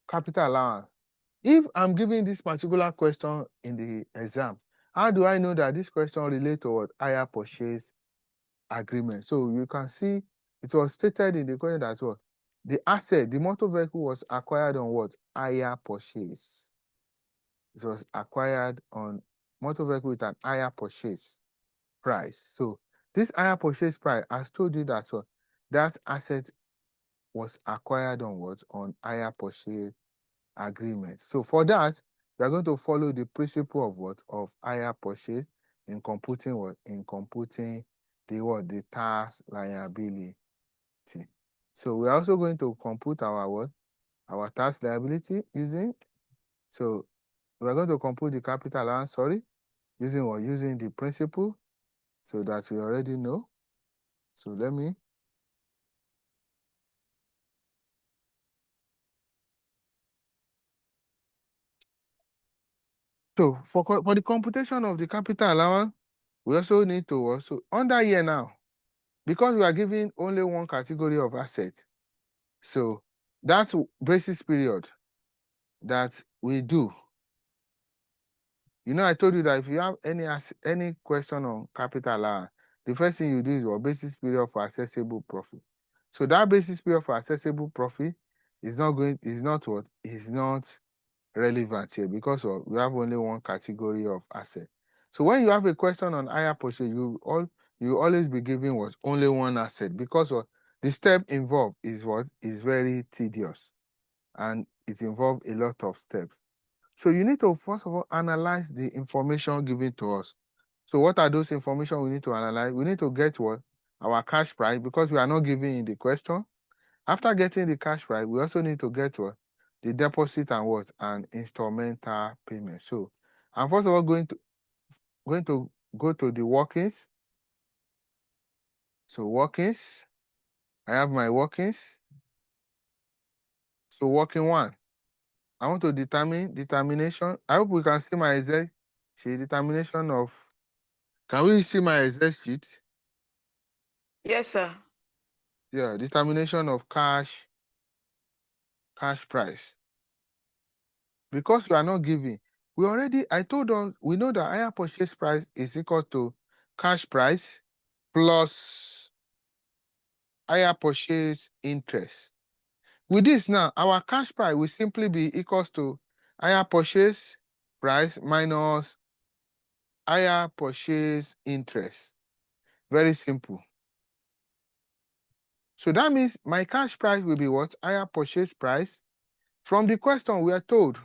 capital allowance. If I'm giving this particular question in the exam, how do I know that this question relates to what? Hire purchase agreement. So you can see it was stated in the question that what? The asset, the motor vehicle was acquired on what? Hire purchase. It was acquired on motor vehicle with an hire purchase price. So this hire purchase price has told you that what? That asset was acquired on what? On hire purchase agreement. So for that, we are going to follow the principle of what? Of hire purchase in computing what? In computing the what? The tax liability. So we're also going to compute our what? Our tax liability using, so we're going to compute the capital allowance, using what? Using the principle, so that we already know. So let me. So for the computation of the capital allowance, we also need to also, under here now, because we are giving only one category of asset, so that's basis period that we do. I told you that if you have any question on capital allowance, the first thing you do is what? Basis period for accessible profit. So that basis period for accessible profit is not relevant here because we have only one category of asset. So when you have a question on hire purchase, you always be giving what? Only one asset, because the step involved is what? Is very tedious, and it involves a lot of steps. So you need to first of all analyze the information given to us. So what are those information we need to analyze? We need to get what? Our cash price, because we are not giving in the question. After getting the cash price, we also need to get what? The deposit and what? And instrumental payment. So I'm first of all going to go to the workings. So workings, I have my workings. So working 1, I want to determine determination. I hope we can see my exact sheet. Determination of, can we see my exact sheet? Yes, sir. Yeah, determination of cash cash price. Because we are not giving, I told us, we know that higher purchase price is equal to cash price plus higher purchase interest. With this now, our cash price will simply be equals to higher purchase price minus higher purchase interest. Very simple. So that means my cash price will be what? Higher purchase price. From the question we are told,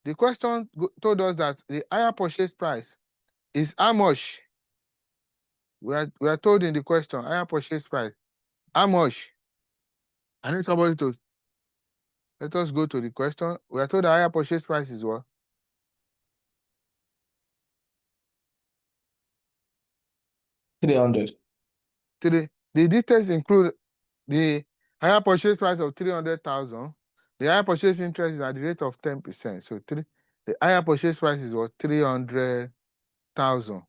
the question told us that the higher purchase price is how much? We are told in the question, higher purchase price. How much? I need somebody to let us go to the question. We are told the higher purchase price is what? 300. The details include the higher purchase price of 300,000. The higher purchase interest is at the rate of 10%. So the higher purchase price is what? 300,000.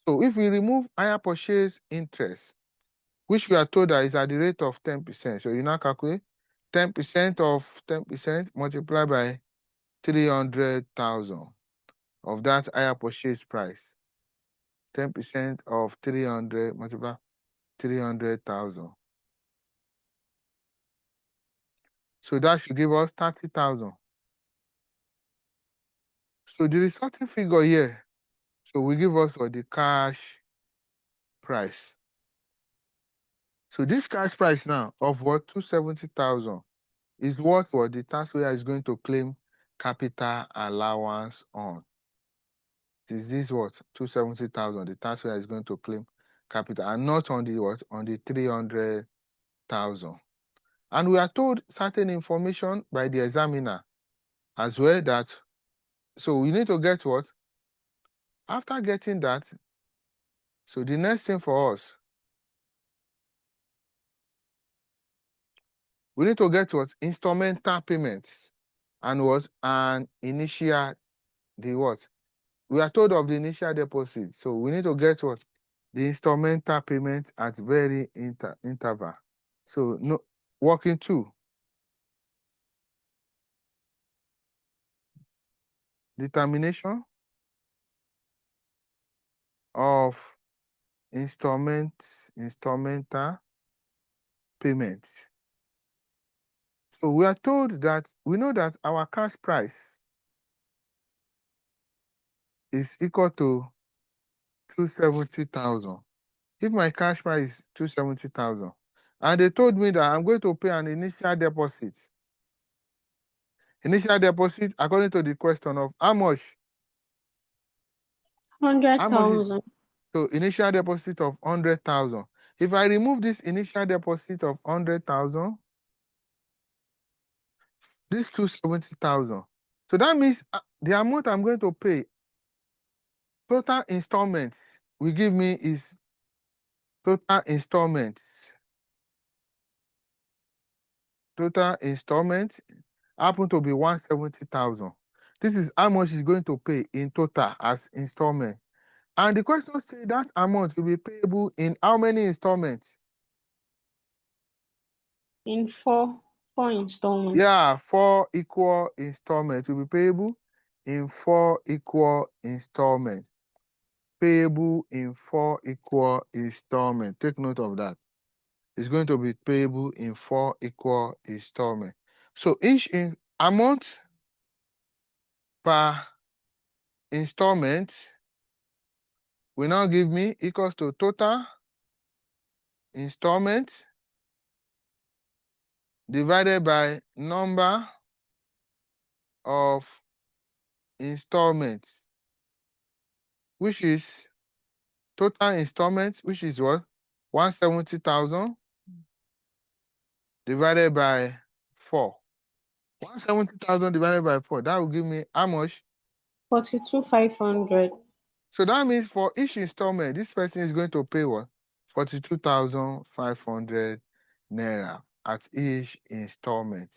So if we remove higher purchase interest, which we are told that is at the rate of 10%. So you now calculate 10% of 10% multiplied by 300,000 of that higher purchase price. 10% of 300 multiplied 300,000. So that should give us 30,000. So the resulting figure here, so we give us for the cash price. So this cash price now of what? 270,000 is what the taxpayer is going to claim capital allowance on. Is this what? 270,000 the taxpayer is going to claim capital, and not on the what? On the 300,000. And we are told certain information by the examiner as well that, so we need to get what? After getting that, so the next thing for us, we need to get what? Instrumental payments and what? And initial, the what? We are told of the initial deposit. So we need to get what? The instrumental payment at very interval. So no working 2. Determination of instrumental payments. So we are told that we know that our cash price is equal to 270,000. If my cash price is 270,000, and they told me that I'm going to pay an initial deposit. Initial deposit, according to the question of how much? 100,000. So initial deposit of 100,000. If I remove this initial deposit of 100,000, this 270,000. So that means the amount I'm going to pay, total installments, will give me is total installments. Total installments happen to be 170,000. This is how much is going to pay in total as installment. And the question says that amount will be payable in how many installments? In four installments. Yeah, 4 equal installments will be payable in 4 equal installments. Payable in 4 equal installments. Take note of that. It's going to be payable in 4 equal installments. So each amount per installment will now give me equals to total installment divided by number of installments, which is total installments, which is what? 170,000 divided by 4. 170,000 divided by 4, that will give me how much? 42,500. So that means for each installment, this person is going to pay what? 42,500 naira at each installment.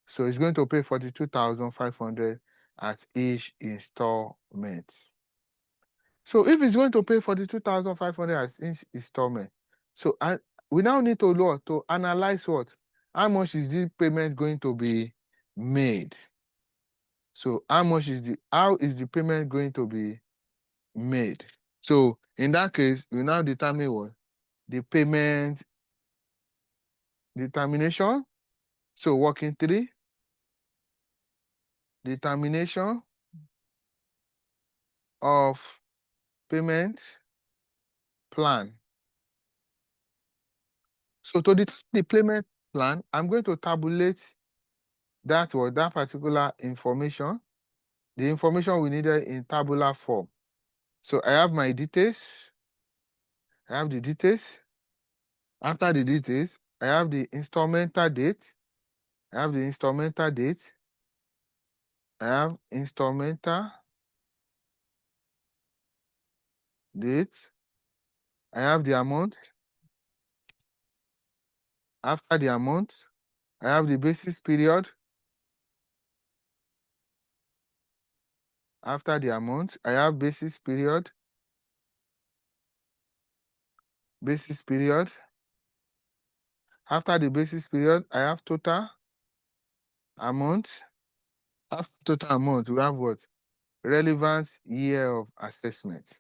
So it's going to pay 42,500 at each installment. So if it's going to pay 42,500 at each installment, so we now need to analyze what? how much is the payment going to be made? So how is the payment going to be made? So in that case, we now determine what? The payment determination. So working 3, determination of payment plan. So to determine the payment plan, I'm going to tabulate that particular information, the information we needed in tabular form. So I have my details. I have the details. After the details, I have the instrumental date. I have the instrumental date. I have instrumental date. I have the amount. After the amount, I have the basis period. After the amount, I have basis period. Basis period. After the basis period, I have total amount. After total amount, we have what? Relevant year of assessment.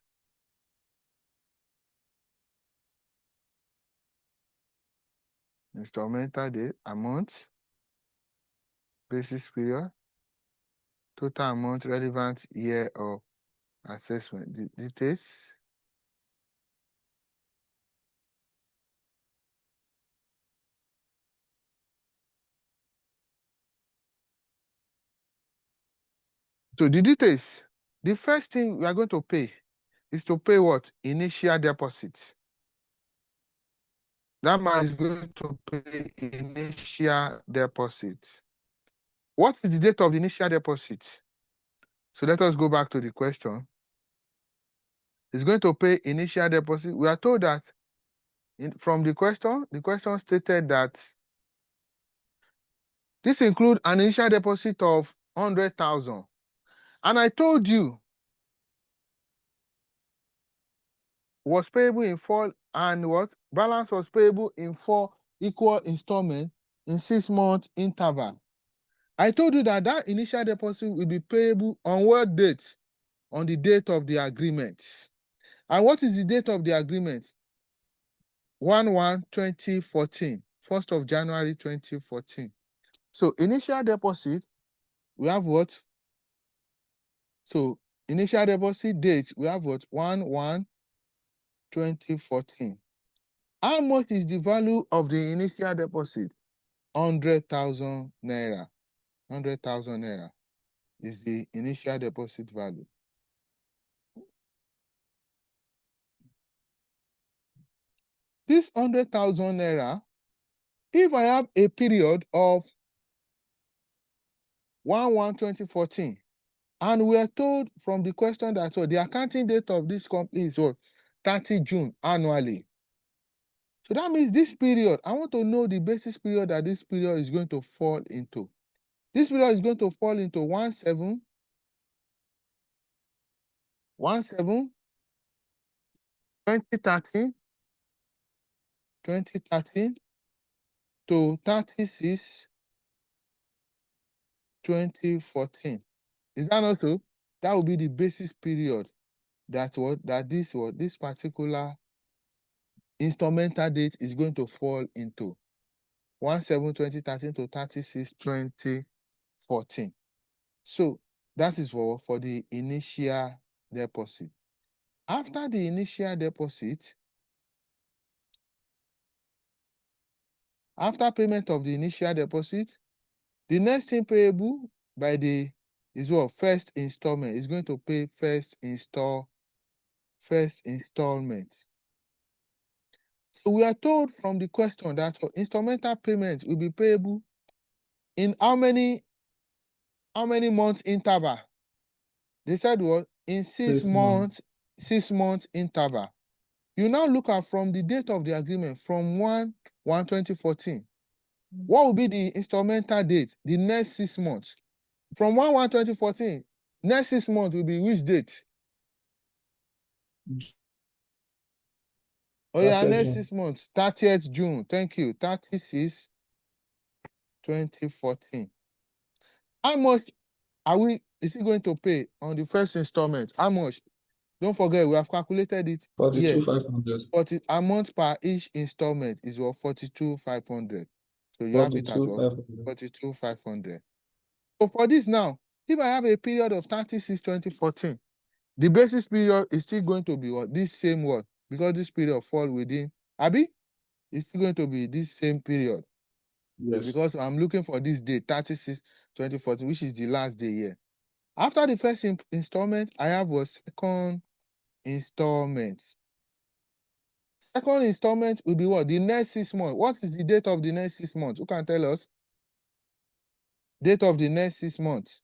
Instrumental date, amount, basis period, total amount, relevant year of assessment. The details. So the details, the first thing we are going to pay is to pay what? Initial deposit. That man is going to pay initial deposit. What is the date of the initial deposit? So let us go back to the question. He's going to pay initial deposit. We are told that from the question stated that this includes an initial deposit of 100,000. And I told you was payable in 4 and what? Balance was payable in 4 equal installments in 6-month interval. I told you that that initial deposit will be payable on what date? On the date of the agreement. And what is the date of the agreement? 1/1/2014, 1st of January 2014. So initial deposit, we have what? So initial deposit date, we have what? 1/1/2014. How much is the value of the initial deposit? 100,000 naira. 100,000 naira is the initial deposit value. This 100,000 naira, if I have a period of 1/1/2014, and we are told from the question that the accounting date of this company is what? 30 June annually. So that means this period, I want to know the basis period that this period is going to fall into. This period is going to fall into 2013 to 36/2014. Is that not so? That will be the basis period that this particular instrumental date is going to fall into. 1/7/2013 to 36/2014. So that is for the initial deposit. After the initial deposit, after payment of the initial deposit, the next thing payable by is what? First installment. Is going to pay first installment. So we are told from the question that for instrumental payment will be payable in how many months interval? They said what? In 6 months, 6-month interval. You now look at from the date of the agreement from 1/1/2014. What will be the instrumental date? The next 6 months. From 1/1/2014, next 6 months will be which date? Oh yeah, next 6 months, 30th June. Thank you. 36 2014. How much is he going to pay on the first installment? How much? Don't forget, we have calculated it here. 42,500. 40 amount per each installment is what 42,500. So you have it as what 42,500. 42,500. So for this now, if I have a period of 36/2014, the basis period is still going to be what? This same one, because this period fall within Abi, it's still going to be this same period. Yes. Because I'm looking for this date, 36/2014, which is the last day here. After the first installment, I have a second installment. Second installment will be what? The next 6 months. What is the date of the next 6 months? Who can tell us? Date of the next 6 months.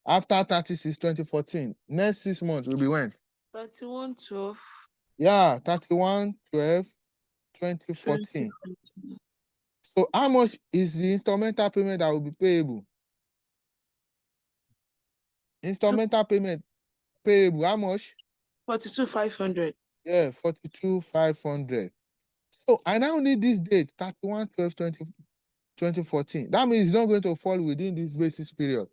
After 36/2014, next 6 months will be when? 31/12. Yeah, 31/12/2014. So how much is the installmental payment that will be payable? Installmental payment payable, how much? 42,500. Yeah, 42,500. So I now need this date, 31/12/2014. That means it's not going to fall within this basis period.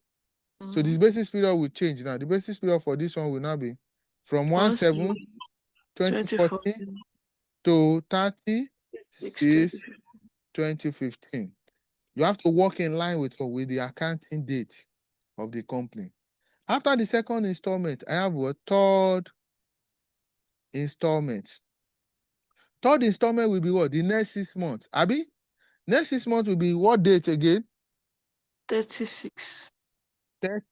So this basis period will change now. The basis period for this one will now be from 1/7/2014 to 30/6/2015. You have to work in line with the accounting date of the company. After the second installment, I have a third installment. Third installment will be what? The next 6 months. Abi? Next 6 months will be what date again? 36. 30.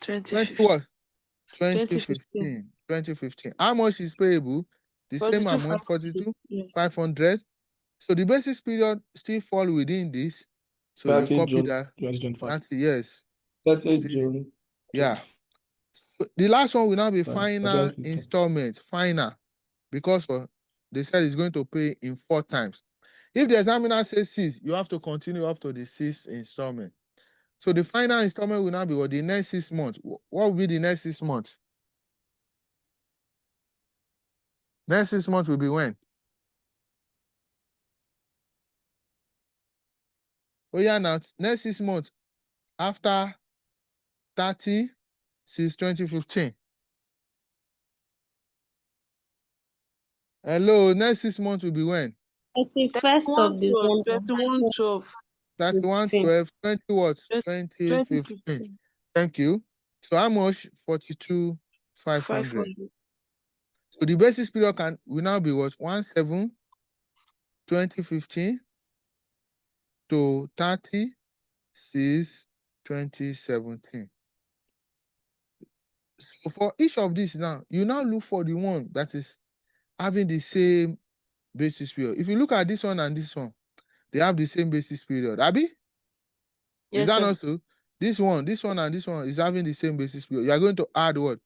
20 2015. what? 2015. 2015. How much is payable? The same amount, 42,500. So the basis period still fall within this. So you 30 copy June that. 2025. 30, yes. 30 June. Yeah. So the last one will now be final 2015. installment. Final. Because they said it's going to pay in 4 times. If the examiner says 6, you have to continue up to the 6th installment. So the final installment will now be what? The next 6 months. What will be the next 6 months? Next 6 months will be when? Oh yeah, now next 6 months after 30/6/2015. Hello, next 6 months will be when? 31st of December. 21/12. 31/12/20 what? 2015. 2015. Thank you. So how much? 42,500. 500. So the basis period will now be what? 1/7/2015 to 30/6/2017. So for each of these now, you now look for the one that is having the same basis period. If you look at this one and this one, they have the same basis period. Abi? Yes, is that sir. not so? This one, and this one is having the same basis period. You are going to add what?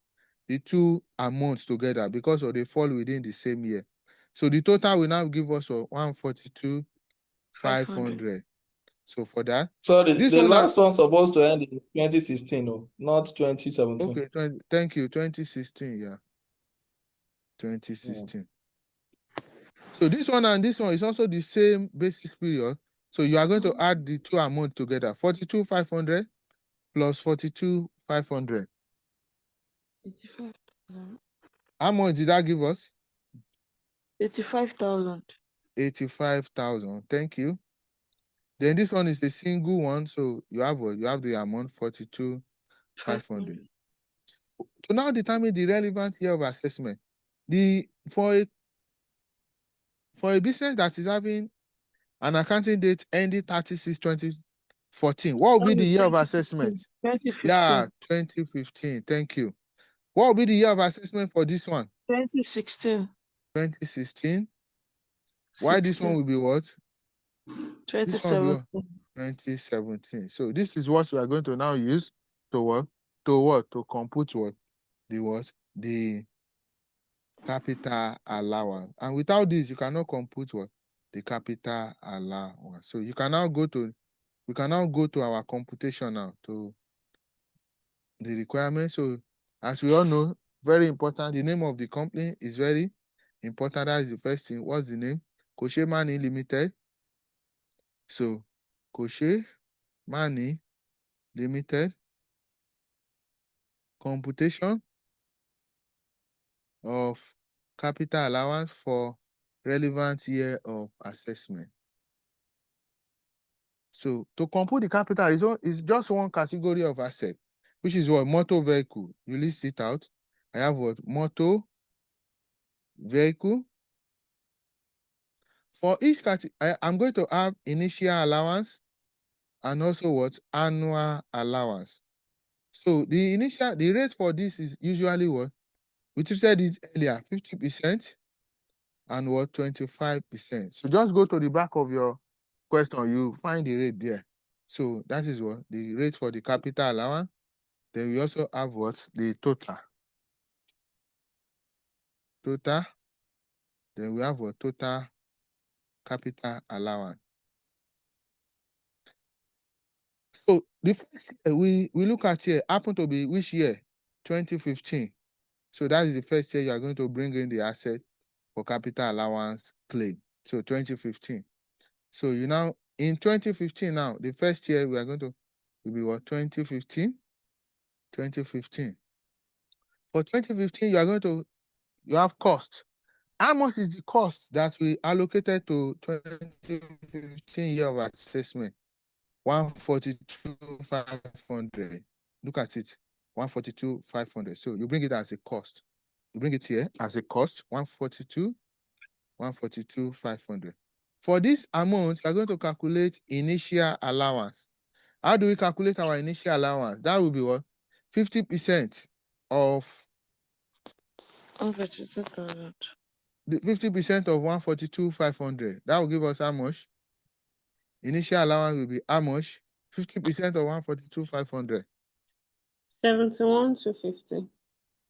The two amounts together because they fall within the same year. So the total will now give us 142,500. So for that. So the This one last one supposed to end in 2016, not 2017. Okay, thank you. 2016, yeah. 2016. So this one and this one is also the same basis period. So you are going to add the two amounts together. 42,500 plus 42,500. 85,000. How much did that give us? 85,000. 85,000. Thank you. Then this one is a single one, so you have the amount 42,500. To now determine the relevant year of assessment, for a business that is having an accounting date ending 30/6/2014, what will be the year of assessment? 2015. Yeah, 2015. Thank you. What will be the year of assessment for this one? 2016. 2016. Why this one will be what? This one will be what? 2017. So this is what we are going to now use to what? To compute what? The capital allowance. And without this, you cannot compute what? The capital allowance. So we can now go to our computation now to the requirement. So as we all know, very important. The name of the company is very important. That is the first thing. What's the name? Koshe Mani Limited. So, Koshe Mani Limited. Computation of capital allowance for relevant year of assessment. So, to compute the capital is just one category of asset, which is what? Motor vehicle. You list it out. I have what? Motor vehicle. For each category, I'm going to have initial allowance and also what? Annual allowance. So the rate for this is usually what? We treated it earlier, 50% and what? 25%. So just go to the back of your question, you find the rate there. So that is what? The rate for the capital allowance. Then we also have what? The total. Total. Then we have what? Total capital allowance. So the first year we look at here happen to be which year? 2015. So that is the first year you are going to bring in the asset for capital allowance claim. So 2015. So you now in 2015 now, the first year we are going to will be what? 2015. 2015. For 2015, you have cost. How much is the cost that we allocated to 2015 year of assessment? 142,500. Look at it. 142,500. So you bring it as a cost. You bring it here as a cost, 142,500. For this amount, you're going to calculate initial allowance. How do we calculate our initial allowance? That will be what? 50% of 142,000. the 50% of 142,500. That will give us how much? Initial allowance will be how much? 50% of 142,500. 71,250.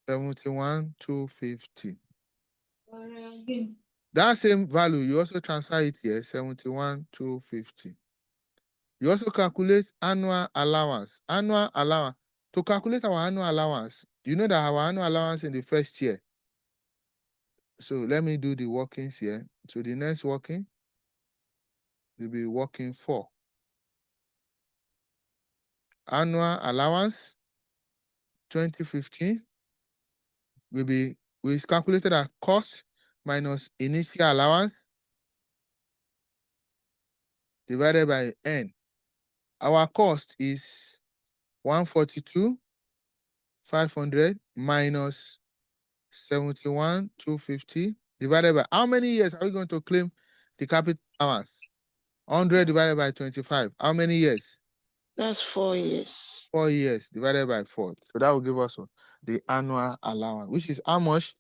71,250. That same value, you also transfer it here, 71,250. You also calculate annual allowance. Annual allowance. To calculate our annual allowance, you know that our annual allowance in the first year. So let me do the workings here. So the next working will be working 4. Annual allowance 2015 we calculated our cost minus initial allowance divided by n. Our cost is 142,500 minus 71,250 divided by how many years are we going to claim the capital allowance? 100 divided by 25. How many years? That's 4 years. 4 years divided by 4. So that will give us the annual allowance, which is how much?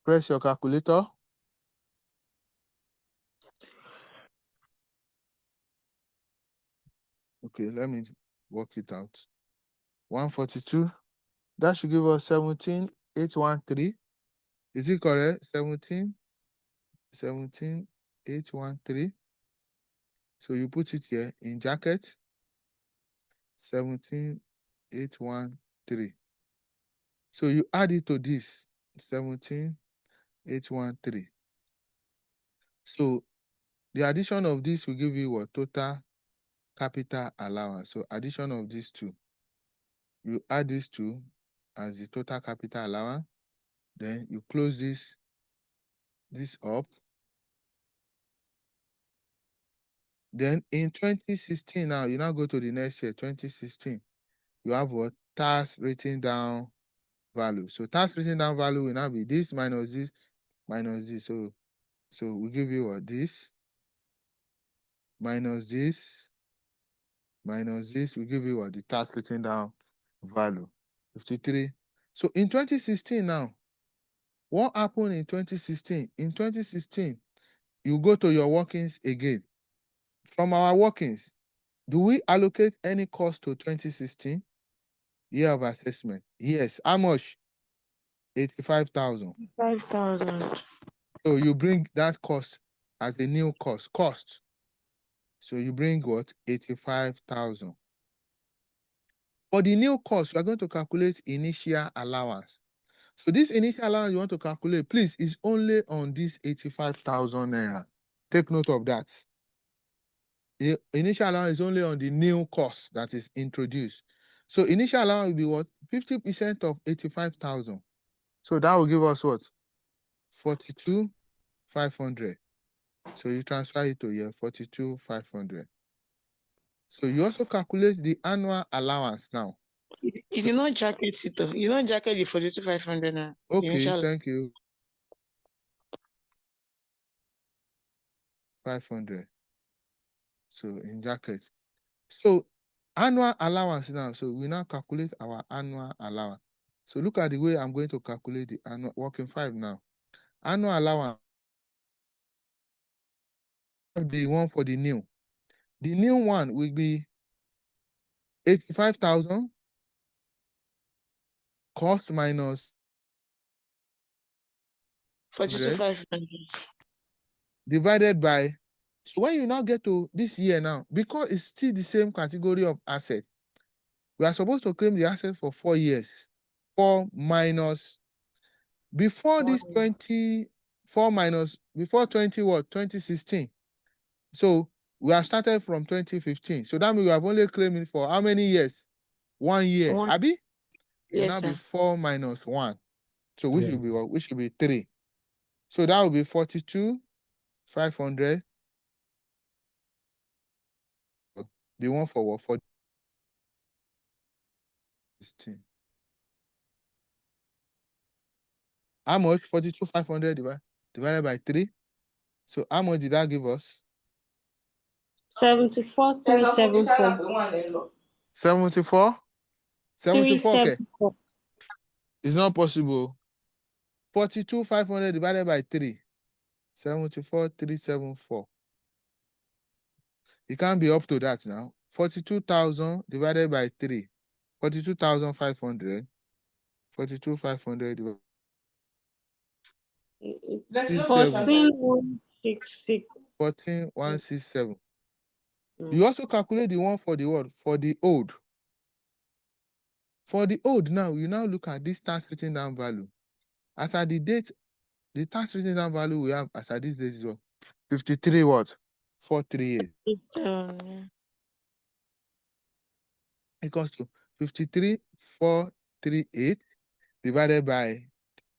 Press your calculator. Okay, let me work it out. 142. That should give us 17,813. Is it correct? 17,813. So you put it here in bracket. 17,813. So you add it to this 17,813. So the addition of this will give you what? Total capital allowance. So addition of these two. You add these two as the total capital allowance. Then you close this up. Then in 2016 now, you now go to the next year, 2016. You have what? Tax written down value. So tax written down value will now be this minus this minus this. So we give you what? This minus this minus this. We give you what? The tax written down value, 53. So in 2016 now, what happened in 2016? In 2016, you go to your workings again. From our workings, do we allocate any cost to 2016 year of assessment? Yes. How much? 85,000. 5,000. So you bring that cost as a new cost. So you bring what? 85,000. For the new cost, we are going to calculate initial allowance. So this initial allowance you want to calculate, please, is only on this 85,000 naira. Take note of that. The initial allowance is only on the new cost that is introduced. So initial allowance will be what? 50% of 85,000. So that will give us what? 42,500. So you transfer it to here, 42,500. So you also calculate the annual allowance now. You did not jacket it though. You don't jacket the 42,500 now. Okay, thank you. 500. So in jacket. So annual allowance now. So we now calculate our annual allowance. So look at the way I'm going to calculate the annual working 5 now. Annual allowance. The one for the new. The new one will be 85,000 cost minus 42,500 divided by. So when you now get to this year now, because it's still the same category of asset, we are supposed to claim the asset for 4 years. 4 minus before this 24 minus before 20 what? 2016. So we have started from 2015. So that means we have only claimed it for how many years? 1 year. One. Abi? It will Yes, now be sir. 4 minus 1. So which will be what? Which will be 3. So that will be 42,500. The one for what? For 16. How much? 42,500 divided by 3. So how much did that give us? 74,374. 74? 74, okay. 374. It's not possible. 42,500 divided by 3. 74,374. It can't be up to that now. 42,000 divided by 3. 42,500. 42,500 divided by 14,166. 14,167. You also calculate the one for the what? For the old. For the old now, you now look at this tax written down value. As at the date, the tax written down value we have as at this date is what? 53 what? 438. It's Equals to 53,438 divided by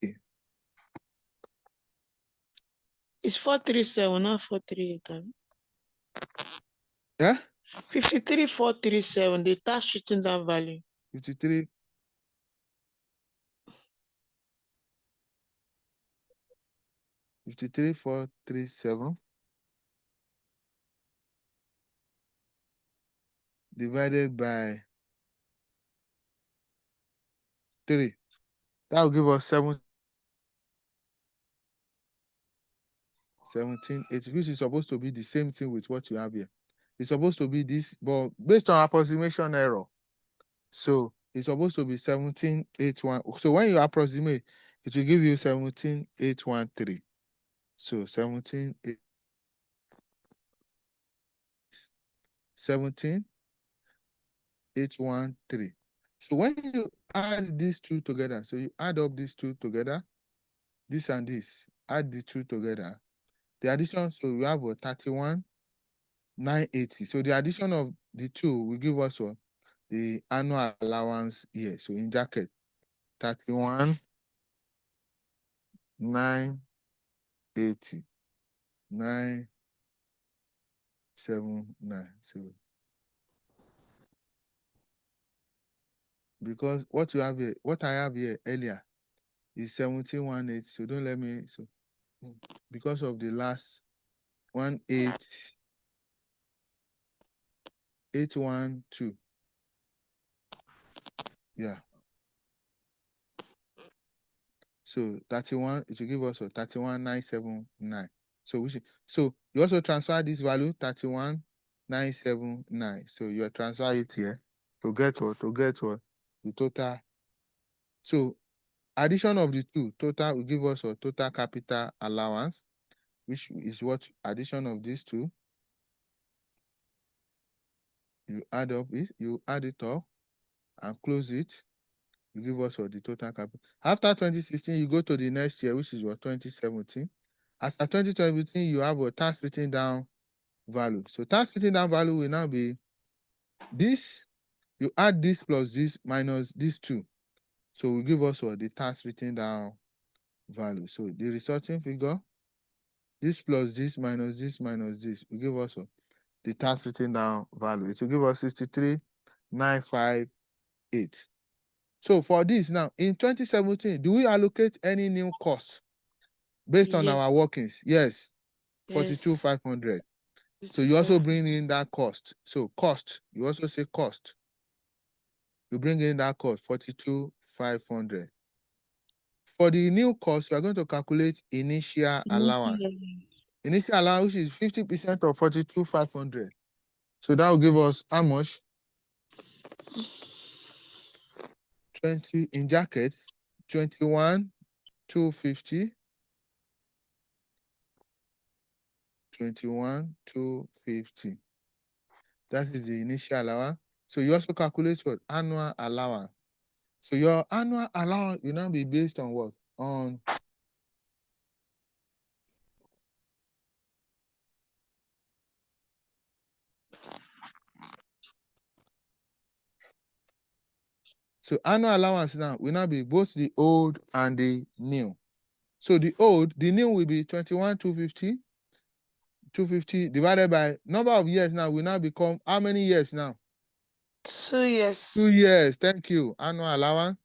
3. It's 437, not 438. Yeah? 53,437. The tax written down value. 53. 53,437 divided by 3. That will give us 1780, which is supposed to be the same thing with what you have here. It's supposed to be this, but based on approximation error. So it's supposed to be 17,813. So when you approximate, it will give you 17,813. So 17,813. So when you add these two together, so you add up these two together, this and this, add the two together. The addition, so we have a 31,980. So the addition of the two will give us what? The annual allowance here. So in jacket, 31,980. 979. So because what you have here, what I have here earlier is 17,180. So don't let me, so because of the last 18,812. Yeah. So 31, it will give us a 31,979. So so you also transfer this value 31,979. So you transfer it here to get what? To get what? The total. So addition of the two total will give us a total capital allowance, which is what addition of these two. You add it up and close it. You give us what the total capital. After 2016, you go to the next year, which is what 2017. After 2017, you have a tax written down value. So tax written down value will now be this. You add this plus this minus these two. So we give us what the tax written down value. So the resulting figure, this plus this minus this minus this, will give us what the tax written down value. It will give us 63,958. So for this now, in 2017, do we allocate any new cost based on our Yes. workings? Yes, Yes. 42,500. So you also bring in that cost. So cost, you also say cost. You bring in that cost, 42,500. For the new cost, you are going to calculate initial allowance. Initial allowance, which is 50% of 42,500. So that will give us how much? 20 in jackets, 21,250. 21,250. That is the initial allowance. So you also calculate what annual allowance. So your annual allowance will now be based on what? On so annual allowance now will now be both the old and the new. So the new will be 21,250. 250 divided by number of years now will now become how many years now? 2 years. 2 years. Thank you. Annual allowance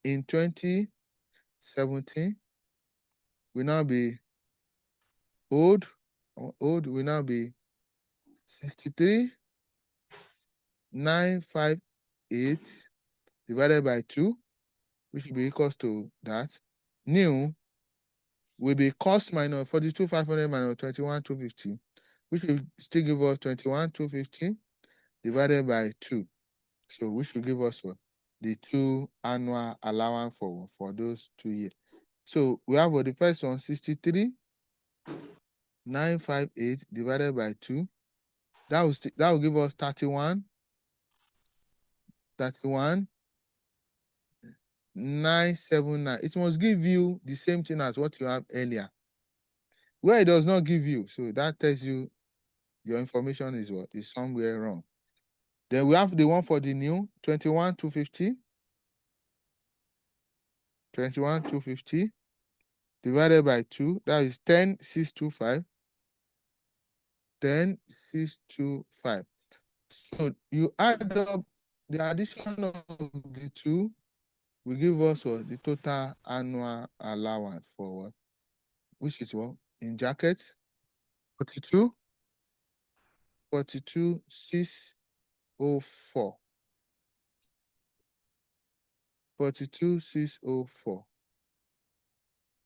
in 2017 will now be old will now be 63,958 divided by 2, which will be equals to that. New will be cost minus 42,500 minus 21,250, which will still give us 21,250 divided by 2. So which will give us the 2 annual allowance for those 2 years. So we have the first one, 63,958 divided by 2. That will give us 31,979. It must give you the same thing as what you have earlier. Where it does not give you, so that tells you your information is what is somewhere wrong. Then we have the one for the new 21,250. 21,250 divided by 2. That is 10,625. 10,625. So you add up the addition of the two will give us the total annual allowance for what? Which is what? In jackets, 42,604. 42,604.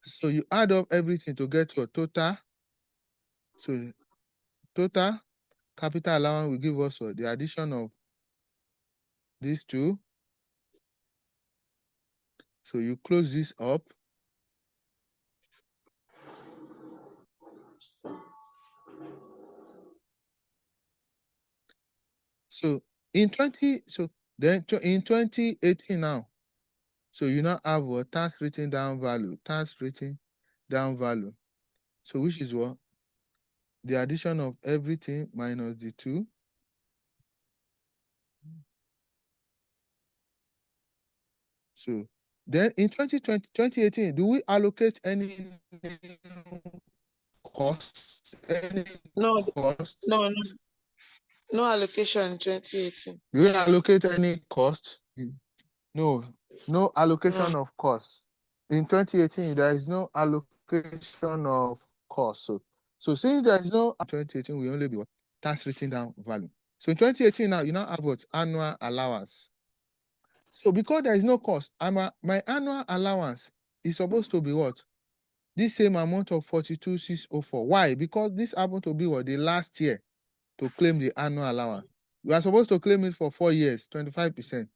So you add up everything to get your total. So total capital allowance will give us the addition of these two. So you close this up. So in 2018 now, so you now have a tax written down value. So which is what? The addition of everything minus the 2. So then in 2018, do we allocate any costs? No allocation in 2018. Do we allocate any cost? No allocation of cost. In 2018, there is no allocation of cost. So since there is no 2018, we only be what? Tax written down value. So in 2018 now, you now have what? Annual allowance. So because there is no cost, my annual allowance is supposed to be what? This same amount of 42,604. Why? Because this happened to be what? The last year to claim the annual allowance. We are supposed to claim it for 4 years, 25%.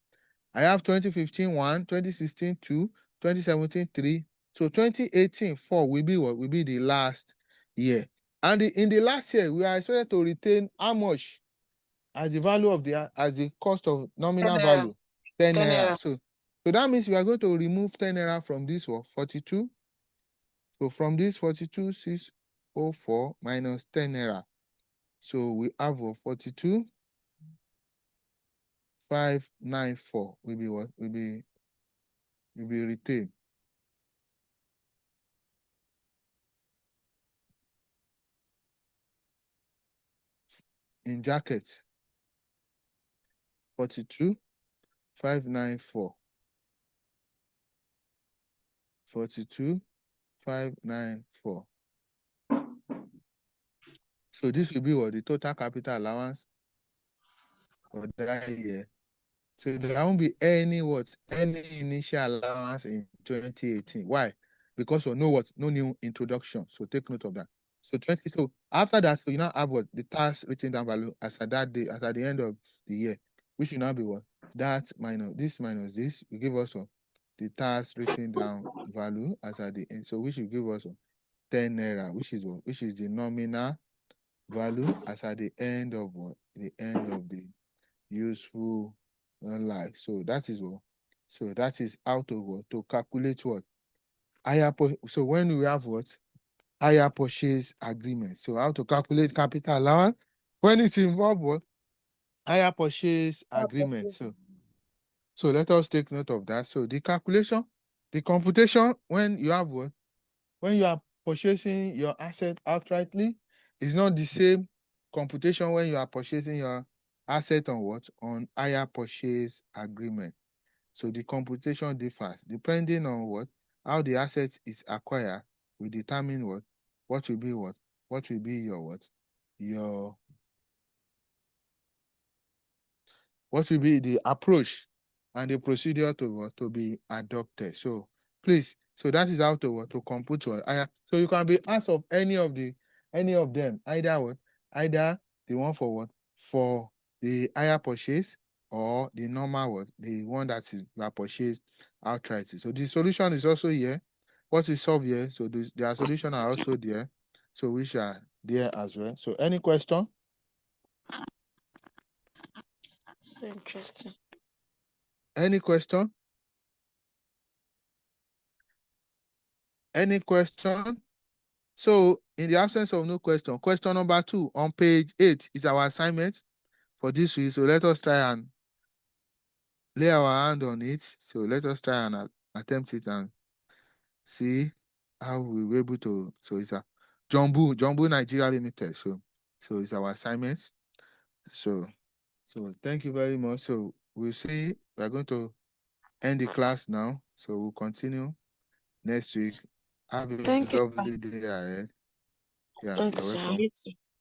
I have 2015 1, 2016 2, 2017 3. So 2018 4 will be what? Will be the last year. And in the last year, we are expected to retain how much as the value of as the cost of nominal value? 10 naira. So So that means we are going to remove 10 naira from this one, 42. So from this 42,604 minus 10 naira. So we have 42,594 will be what? Will be retained. In jacket, 42,594. 42,594. So this will be what? The total capital allowance for that year. So there won't be any initial allowance in 2018. Why? Because of no new introduction. So take note of that. So after that, so you now have what? The tax written down value as at that day, as at the end of the year, which will now be what? That minus this will give us the tax written down value as at the end. So which will give us 10 naira, which is what? Which is the nominal value as at the end of what? The end of the useful life. So that is what. So that is out of what? To calculate what? So when we have what? Hire purchase agreement. So how to calculate capital allowance when it involves what? Hire purchase agreement. So let us take note of that. So the calculation, the computation when you have what? When you are purchasing your asset outrightly, is not the same computation when you are purchasing your asset on what? On hire purchase agreement. So the computation differs depending on what? How the asset is acquired will determine what? What will be what? What will be your what? What will be the approach and the procedure to be adopted. So please, so that is how to compute what? So you can be asked of any of them, either what? Either the one for what? For the hire purchase or the normal what? The one that is purchased outright. So the solution is also here. What is solved here? So their solutions are also there. So which are there as well. So any question? So interesting. Any question? Any question? So in the absence of no question, question number 2 on page 8 is our assignment for this week. So let us try and lay our hand on it. So let us try and attempt it and see how we will be able to. So it's a Jumbo Nigeria Limited. So it's our assignment. So thank you very much. So we'll see. We're going to end the class now. So we'll continue next week. Have a Thank you. lovely day ahead. Yeah, Thank you're you, sir. welcome. You too.